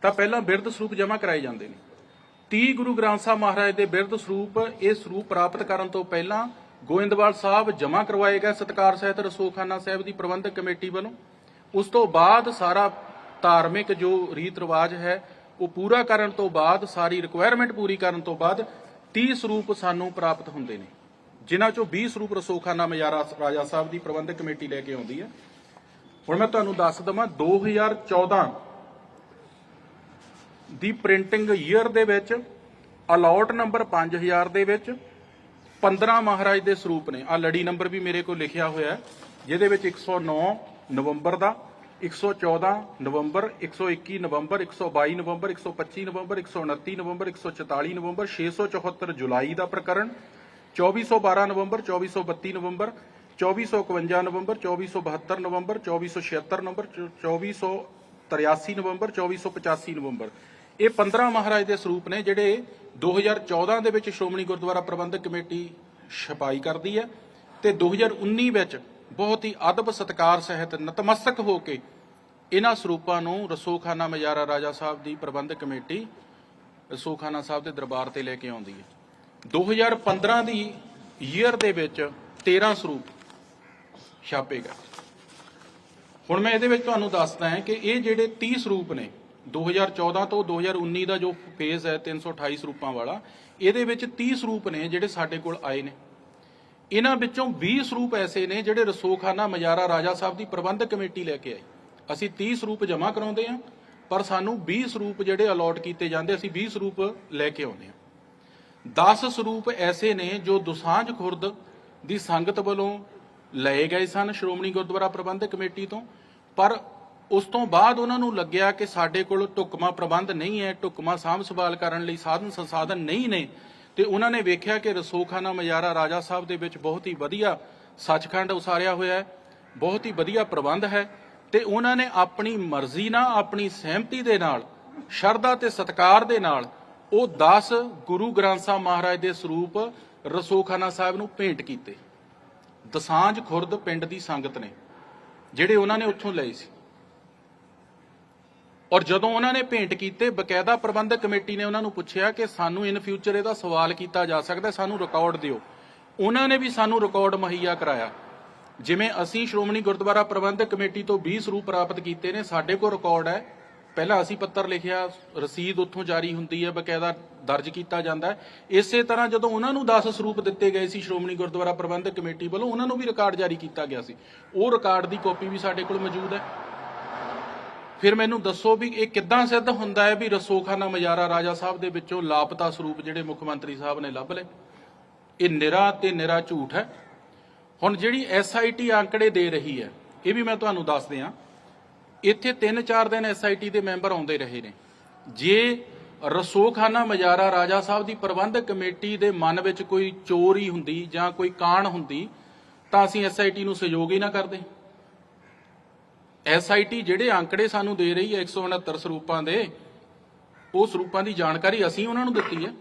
ਤਾਂ ਪਹਿਲਾਂ ਬਿਰਧ ਸਰੂਪ ਜਮ੍ਹਾਂ ਕਰਾਏ ਜਾਂਦੇ ਨੇ। 30 ਗੁਰੂ ਗ੍ਰੰਥ ਸਾਹਿਬ ਮਹਾਰਾਜ ਦੇ ਬਿਰਧ ਸਰੂਪ, ਇਹ ਸਰੂਪ ਪ੍ਰਾਪਤ ਕਰਨ ਤੋਂ ਪਹਿਲਾਂ ਗੋਇੰਦਵਾਲ ਸਾਹਿਬ ਜਮ੍ਹਾਂ ਕਰਵਾਏ ਗਏ ਸਤਿਕਾਰ ਸਹਿਤ ਰਸੋਖਾਨਾ ਸਾਹਿਬ ਦੀ ਪ੍ਰਬੰਧਕ ਕਮੇਟੀ ਵੱਲੋਂ। ਉਸ ਤੋਂ ਬਾਅਦ ਸਾਰਾ ਧਾਰਮਿਕ ਜੋ ਰੀਤ ਰਿਵਾਜ ਹੈ ਉਹ ਪੂਰਾ ਕਰਨ ਤੋਂ ਬਾਅਦ, ਸਾਰੀ ਰਿਕੁਆਇਰਮੈਂਟ ਪੂਰੀ ਕਰਨ ਤੋਂ ਬਾਅਦ 30 ਸਰੂਪ ਸਾਨੂੰ ਪ੍ਰਾਪਤ ਹੁੰਦੇ ਨੇ। ਜਿਨ੍ਹਾਂ ਚੋਂ 20 ਸਰੂਪ ਰਸੋਖਾਨਾ ਮਜਾਰਾ ਰਾਜਾ ਸਾਹਿਬ ਦੀ ਪ੍ਰਬੰਧਕ ਕਮੇਟੀ ਲੈ ਕੇ ਆਉਂਦੀ ਹੈ। ਹੁਣ ਮੈਂ ਤੁਹਾਨੂੰ ਦੱਸ ਦਵਾਂ 2014 ਦੀ ਪ੍ਰਿੰਟਿੰਗ ਈਅਰ ਦੇ ਵਿੱਚ ਅਲਾਟ ਨੰਬਰ 5000 ਦੇ ਵਿੱਚ 15 ਮਹਾਰਾਜ ਦੇ ਸਰੂਪ ਨੇ। ਆ ਲੜੀ ਨੰਬਰ ਵੀ ਮੇਰੇ ਕੋਲ ਲਿਖਿਆ ਹੋਇਆ ਹੈ, ਜਿਹਦੇ ਵਿੱਚ 109 ਨਵੰਬਰ ਦਾ, 114 ਨਵੰਬਰ, 121 ਨਵੰਬਰ, 122 ਨਵੰਬਰ, 125 ਨਵੰਬਰ, 129 ਨਵੰਬਰ, 144 ਨਵੰਬਰ, 674 ਜੁਲਾਈ ਦਾ ਪ੍ਰਕਰਣ, 2412 ਨਵੰਬਰ, 2432 ਨਵੰਬਰ, 2451 ਨਵੰਬਰ, 2472 ਨਵੰਬਰ, 2476 ਨਵੰਬਰ, 2483 ਨਵੰਬਰ, 2485 ਨਵੰਬਰ। ਇਹ 15 ਮਹਾਰਾਜ ਦੇ ਸਰੂਪ ਨੇ ਜਿਹੜੇ 2014 ਦੇ ਵਿੱਚ ਸ਼੍ਰੋਮਣੀ ਗੁਰਦੁਆਰਾ ਪ੍ਰਬੰਧਕ ਕਮੇਟੀ ਛਪਾਈ ਕਰਦੀ ਹੈ ਤੇ 2019 ਵਿੱਚ ਬਹੁਤ ਹੀ ਅਦਬ ਸਤਿਕਾਰ ਸਹਿਤ ਨਤਮਸਤਕ ਹੋ ਕੇ ਇਹਨਾਂ ਸਰੂਪਾਂ ਨੂੰ ਰਸੋਖਾਨਾ ਮਜਾਰਾ ਰਾਜਾ ਸਾਹਿਬ ਦੀ ਪ੍ਰਬੰਧਕ ਕਮੇਟੀ ਰਸੋਖਾਨਾ ਸਾਹਿਬ ਦੇ ਦਰਬਾਰ ਤੇ ਲੈ ਕੇ ਆਉਂਦੀ ਹੈ। 2015 ਦੀ ਈਅਰ ਦੇ ਵਿੱਚ 13 ਸਰੂਪ ਛਾਪੇ ਗਏ। ਹੁਣ ਮੈਂ ਇਹਦੇ ਵਿੱਚ ਤੁਹਾਨੂੰ ਦੱਸਦਾ ਹਾਂ ਕਿ ਇਹ ਜਿਹੜੇ 30 ਸਰੂਪ ਨੇ 2014 ਤੋਂ 2019 ਦਾ ਜੋ ਫੇਜ਼ ਹੈ 328 ਸਰੂਪਾਂ ਵਾਲਾ, ਇਹਦੇ ਵਿੱਚ 30 ਸਰੂਪ ਨੇ ਜਿਹੜੇ ਸਾਡੇ ਕੋਲ ਆਏ ਨੇ। ਇਹਨਾਂ ਵਿੱਚੋਂ 20 ਸਰੂਪ ਐਸੇ ਨੇ ਜਿਹੜੇ ਰਸੋਖਾਨਾ ਮਜਾਰਾ ਰਾਜਾ ਸਾਹਿਬ ਦੀ ਪ੍ਰਬੰਧਕ ਕਮੇਟੀ ਲੈ ਕੇ ਆਈ। ਅਸੀਂ 30 ਸਰੂਪ ਜਮ੍ਹਾਂ ਕਰਾਉਂਦੇ ਹਾਂ, ਪਰ ਸਾਨੂੰ 20 ਸਰੂਪ ਜਿਹੜੇ ਅਲਾਟ ਕੀਤੇ ਜਾਂਦੇ, ਅਸੀਂ 20 ਸਰੂਪ ਲੈ ਕੇ ਆਉਂਦੇ ਹਾਂ। 10 ਸਰੂਪ ਐਸੇ ਨੇ ਜੋ ਦੁਸਾਂਝ ਖੁਰਦ ਦੀ ਸੰਗਤ ਵੱਲੋਂ ਲਏ ਗਏ ਸਨ ਸ਼੍ਰੋਮਣੀ ਗੁਰਦੁਆਰਾ ਪ੍ਰਬੰਧਕ ਕਮੇਟੀ ਤੋਂ, ਪਰ ਉਸ ਤੋਂ ਬਾਅਦ ਉਹਨਾਂ ਨੂੰ ਲੱਗਿਆ ਕਿ ਸਾਡੇ ਕੋਲ ਢੁਕਵਾਂ ਪ੍ਰਬੰਧ ਨਹੀਂ ਹੈ, ਢੁਕਵਾਂ ਸਾਂਭ ਸੰਭਾਲ ਕਰਨ ਲਈ ਸਾਧਨ ਸੰਸਾਧਨ ਨਹੀਂ ਨੇ, ਤੇ ਉਹਨਾਂ ਨੇ ਵੇਖਿਆ ਕਿ ਰਸੋਖਾਨਾ ਮਜਾਰਾ ਰਾਜਾ ਸਾਹਿਬ ਦੇ ਵਿੱਚ ਬਹੁਤ ਹੀ ਵਧੀਆ ਸੱਚਖੰਡ ਉਸਾਰਿਆ ਹੋਇਆ ਹੈ, ਬਹੁਤ ਹੀ ਵਧੀਆ ਪ੍ਰਬੰਧ ਹੈ, ਤੇ ਉਹਨਾਂ ਨੇ ਆਪਣੀ ਮਰਜ਼ੀ ਨਾਲ, ਆਪਣੀ ਸਹਿਮਤੀ ਦੇ ਨਾਲ, ਸ਼ਰਧਾ ਤੇ ਸਤਿਕਾਰ ਦੇ ਨਾਲ ਉਹ 10 ਗੁਰੂ ਗ੍ਰੰਥ ਸਾਹਿਬ ਮਹਾਰਾਜ ਦੇ ਸਰੂਪ ਰਸੋਖਾਨਾ ਸਾਹਿਬ ਨੂੰ ਭੇਂਟ ਕੀਤੇ। ਦਸਾਂਝ ਖੁਰਦ ਪਿੰਡ ਦੀ ਸੰਗਤ ਨੇ ਜਿਹੜੇ ਉਹਨਾਂ ਨੇ ਉੱਥੋਂ ਲਏ ਸੀ, ਔਰ ਜਦੋਂ ਉਹਨਾਂ ਨੇ ਭੇਂਟ ਕੀਤੇ, ਬਕਾਇਦਾ ਪ੍ਰਬੰਧਕ ਕਮੇਟੀ ਨੇ ਉਹਨਾਂ ਨੂੰ ਪੁੱਛਿਆ ਕਿ ਸਾਨੂੰ ਇਨ ਫਿਊਚਰ ਇਹਦਾ ਸਵਾਲ ਕੀਤਾ ਜਾ ਸਕਦਾ, ਸਾਨੂੰ ਰਿਕਾਰਡ ਦਿਓ। ਉਹਨਾਂ ਨੇ ਵੀ ਸਾਨੂੰ ਰਿਕਾਰਡ ਮੁਹੱਈਆ ਕਰਾਇਆ। ਜਿਵੇਂ ਅਸੀਂ ਸ਼੍ਰੋਮਣੀ ਗੁਰਦੁਆਰਾ ਪ੍ਰਬੰਧਕ ਕਮੇਟੀ ਤੋਂ 20 ਸਰੂਪ ਪ੍ਰਾਪਤ ਕੀਤੇ ਨੇ, ਸਾਡੇ ਕੋਲ ਰਿਕਾਰਡ ਹੈ, ਪਹਿਲਾਂ ਅਸੀਂ ਪੱਤਰ ਲਿਖਿਆ, ਰਸੀਦ ਉੱਥੋਂ ਜਾਰੀ ਹੁੰਦੀ ਹੈ, ਬਕਾਇਦਾ ਦਰਜ ਕੀਤਾ ਜਾਂਦਾ ਹੈ। ਇਸੇ ਤਰ੍ਹਾਂ ਜਦੋਂ ਉਹਨਾਂ ਨੂੰ 10 ਸਰੂਪ ਦਿੱਤੇ ਗਏ ਸੀ ਸ਼੍ਰੋਮਣੀ ਗੁਰਦੁਆਰਾ ਪ੍ਰਬੰਧਕ ਕਮੇਟੀ ਵੱਲੋਂ, ਉਹਨਾਂ ਨੂੰ ਵੀ ਰਿਕਾਰਡ ਜਾਰੀ ਕੀਤਾ ਗਿਆ ਸੀ। ਉਹ ਰਿਕਾਰਡ ਦੀ ਕਾਪੀ ਵੀ ਸਾਡੇ ਕੋਲ ਮੌਜੂਦ ਹੈ। ਫਿਰ ਮੈਨੂੰ ਦੱਸੋ ਵੀ ਇਹ ਕਿੱਦਾਂ ਸਿੱਧ ਹੁੰਦਾ ਹੈ ਵੀ ਰਸੋਖਾਨਾ ਮਜਾਰਾ ਰਾਜਾ ਸਾਹਿਬ ਦੇ ਵਿੱਚੋਂ ਲਾਪਤਾ ਸਰੂਪ ਜਿਹੜੇ ਮੁੱਖ ਮੰਤਰੀ ਸਾਹਿਬ ਨੇ ਲੱਭ ਲਏ? ਇਹ ਨਿਰਾ ਤੇ ਨਿਰਾ ਝੂਠ ਹੈ। ਹੁਣ ਜਿਹੜੀ SIT ਆંકੜੇ ਦੇ ਰਹੀ ਹੈ, ਇਹ ਵੀ ਮੈਂ ਤੁਹਾਨੂੰ ਦੱਸ ਦਿਆਂ, ਇੱਥੇ 3-4 ਦਿਨ SIT ਦੇ ਮੈਂਬਰ ਆਉਂਦੇ ਰਹੇ ਨੇ। ਜੇ ਰਸੋਖਾਨਾ ਮਜਾਰਾ ਰਾਜਾ ਸਾਹਿਬ ਦੀ ਪ੍ਰਬੰਧਕ ਕਮੇਟੀ ਦੇ ਮਨ ਵਿੱਚ ਕੋਈ ਚੋਰੀ ਹੁੰਦੀ ਜਾਂ ਕੋਈ ਕਾਣ ਹੁੰਦੀ ਤਾਂ ਅਸੀਂ SIT ਨੂੰ ਸਹਿਯੋਗ ਹੀ ਨਾ ਕਰਦੇ। SIT ਜਿਹੜੇ ਆંકੜੇ ਸਾਨੂੰ ਦੇ ਰਹੀ ਹੈ 169 ਸਰੂਪਾਂ ਦੇ, ਉਹ ਸਰੂਪਾਂ ਦੀ ਜਾਣਕਾਰੀ ਅਸੀਂ ਉਹਨਾਂ ਨੂੰ ਦਿੱਤੀ ਹੈ।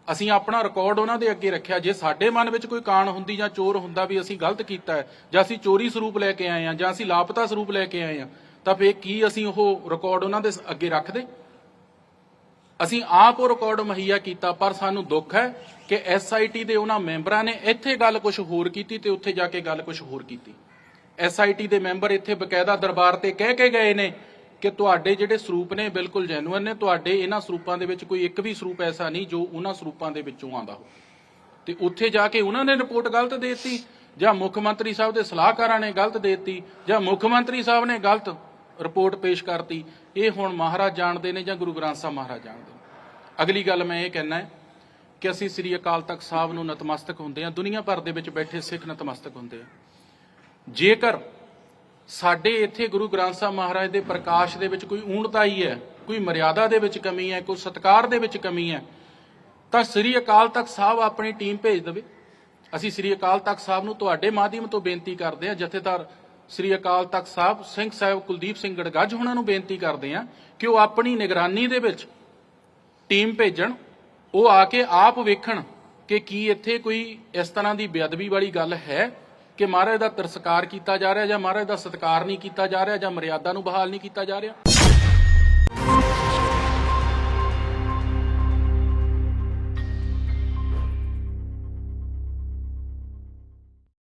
ਅਸੀਂ ਆਪਣਾ ਰਿਕਾਰਡ ਉਹਨਾਂ ਦੇ ਅੱਗੇ ਰੱਖਿਆ। ਜੇ ਸਾਡੇ ਮਨ ਵਿੱਚ ਕੋਈ ਕਾਣ ਹੁੰਦੀ ਜਾਂ ਚੋਰ ਹੁੰਦਾ ਵੀ ਅਸੀਂ ਗਲਤ ਕੀਤਾ ਹੈ, ਜਾਂ ਅਸੀਂ ਚੋਰੀ ਸਰੂਪ ਲੈ ਕੇ ਆਏ ਹਾਂ, ਜਾਂ ਅਸੀਂ ਲਾਪਤਾ ਸਰੂਪ ਲੈ ਕੇ ਆਏ ਹਾਂ, ਤਾਂ ਫਿਰ ਕੀ ਅਸੀਂ ਉਹ ਰਿਕਾਰਡ ਉਹਨਾਂ ਦੇ ਅੱਗੇ ਰੱਖਦੇ? ਅਸੀਂ ਆਪ ਉਹ ਰਿਕਾਰਡ ਮੁਹੱਈਆ ਕੀਤਾ, ਪਰ ਸਾਨੂੰ ਦੁੱਖ ਹੈ ਕਿ SIT ਦੇ ਉਹਨਾਂ ਮੈਂਬਰਾਂ ਨੇ ਇੱਥੇ ਗੱਲ ਕੁਝ ਹੋਰ ਕੀਤੀ ਤੇ ਉੱਥੇ ਜਾ ਕੇ ਗੱਲ ਕੁਝ ਹੋਰ ਕੀਤੀ। SIT ਦੇ ਮੈਂਬਰ ਇੱਥੇ ਬਕਾਇਦਾ ਦਰਬਾਰ ਤੇ ਕਹਿ ਕੇ ਗਏ ਨੇ ਕਿ ਤੁਹਾਡੇ ਜਿਹੜੇ ਸਰੂਪ ਨੇ ਬਿਲਕੁਲ ਜੈਨੂਇਨ ਨੇ, ਤੁਹਾਡੇ ਇਹਨਾਂ ਸਰੂਪਾਂ ਦੇ ਵਿੱਚ ਕੋਈ ਇੱਕ ਵੀ ਸਰੂਪ ਐਸਾ ਨਹੀਂ ਜੋ ਉਹਨਾਂ ਸਰੂਪਾਂ ਦੇ ਵਿੱਚੋਂ ਆਉਂਦਾ ਹੋ। ਤੇ ਉੱਥੇ ਜਾ ਕੇ ਉਹਨਾਂ ਨੇ ਰਿਪੋਰਟ ਗਲਤ ਦੇ ਦਿੱਤੀ, ਜਾਂ ਮੁੱਖ ਮੰਤਰੀ ਸਾਹਿਬ ਦੇ ਸਲਾਹਕਾਰਾਂ ਨੇ ਗਲਤ ਦੇ ਦਿੱਤੀ, ਜਾਂ ਮੁੱਖ ਮੰਤਰੀ ਸਾਹਿਬ ਨੇ ਗਲਤ ਰਿਪੋਰਟ ਪੇਸ਼ ਕਰਤੀ। ਇਹ ਹੁਣ ਮਹਾਰਾਜ ਜਾਣਦੇ ਨੇ ਜਾਂ ਗੁਰੂ ਗ੍ਰੰਥ ਸਾਹਿਬ ਮਹਾਰਾਜ ਜਾਣਦੇ ਨੇ। ਅਗਲੀ ਗੱਲ ਮੈਂ ਇਹ ਕਹਿਣਾ ਹੈ ਕਿ ਅਸੀਂ ਸ੍ਰੀ ਅਕਾਲ ਤਖਤ ਸਾਹਿਬ ਨੂੰ ਨਤਮਸਤਕ ਹੁੰਦੇ ਹਾਂ, ਦੁਨੀਆ ਭਰ ਦੇ ਵਿੱਚ ਬੈਠੇ ਸਿੱਖ ਨਤਮਸਤਕ ਹੁੰਦੇ ਆ। ਜੇਕਰ ਸਾਡੇ ਇੱਥੇ ਗੁਰੂ ਗ੍ਰੰਥ ਸਾਹਿਬ ਮਹਾਰਾਜ ਦੇ ਪ੍ਰਕਾਸ਼ ਦੇ ਵਿੱਚ ਕੋਈ ਊਣਤਾਈ ਹੈ, ਕੋਈ ਮਰਿਆਦਾ ਦੇ ਵਿੱਚ ਕਮੀ ਹੈ, ਕੋਈ ਸਤਿਕਾਰ ਦੇ ਵਿੱਚ ਕਮੀ ਹੈ, ਤਾਂ ਸ੍ਰੀ ਅਕਾਲ ਤਖਤ ਸਾਹਿਬ ਆਪਣੀ ਟੀਮ ਭੇਜ ਦੇਵੇ। ਅਸੀਂ ਸ੍ਰੀ ਅਕਾਲ ਤਖਤ ਸਾਹਿਬ ਨੂੰ ਤੁਹਾਡੇ ਮਾਧਿਅਮ ਤੋਂ ਬੇਨਤੀ ਕਰਦੇ ਹਾਂ, ਜਥੇਦਾਰ ਸ੍ਰੀ ਅਕਾਲ ਤਖਤ ਸਾਹਿਬ ਸਿੰਘ ਸਾਹਿਬ ਕੁਲਦੀਪ ਸਿੰਘ ਗੜਗੱਜ ਉਹਨਾਂ ਨੂੰ ਬੇਨਤੀ ਕਰਦੇ ਹਾਂ ਕਿ ਉਹ ਆਪਣੀ ਨਿਗਰਾਨੀ ਦੇ ਵਿੱਚ ਟੀਮ ਭੇਜਣ। ਉਹ ਆ ਕੇ ਆਪ ਵੇਖਣ ਕਿ ਕੀ ਇੱਥੇ ਕੋਈ ਇਸ ਤਰ੍ਹਾਂ ਦੀ ਬੇਅਦਬੀ ਵਾਲੀ ਗੱਲ ਹੈ ਕਿ ਮਹਾਰਾਜ ਦਾ ਤਿਰਸਕਾਰ ਕੀਤਾ ਜਾ ਰਿਹਾ, ਜਾਂ ਮਹਾਰਾਜ ਦਾ ਸਤਿਕਾਰ ਨਹੀਂ ਕੀਤਾ ਜਾ ਰਿਹਾ, ਜਾਂ ਮਰਿਆਦਾ ਨੂੰ ਬਹਾਲ ਨਹੀਂ ਕੀਤਾ ਜਾ ਰਿਹਾ।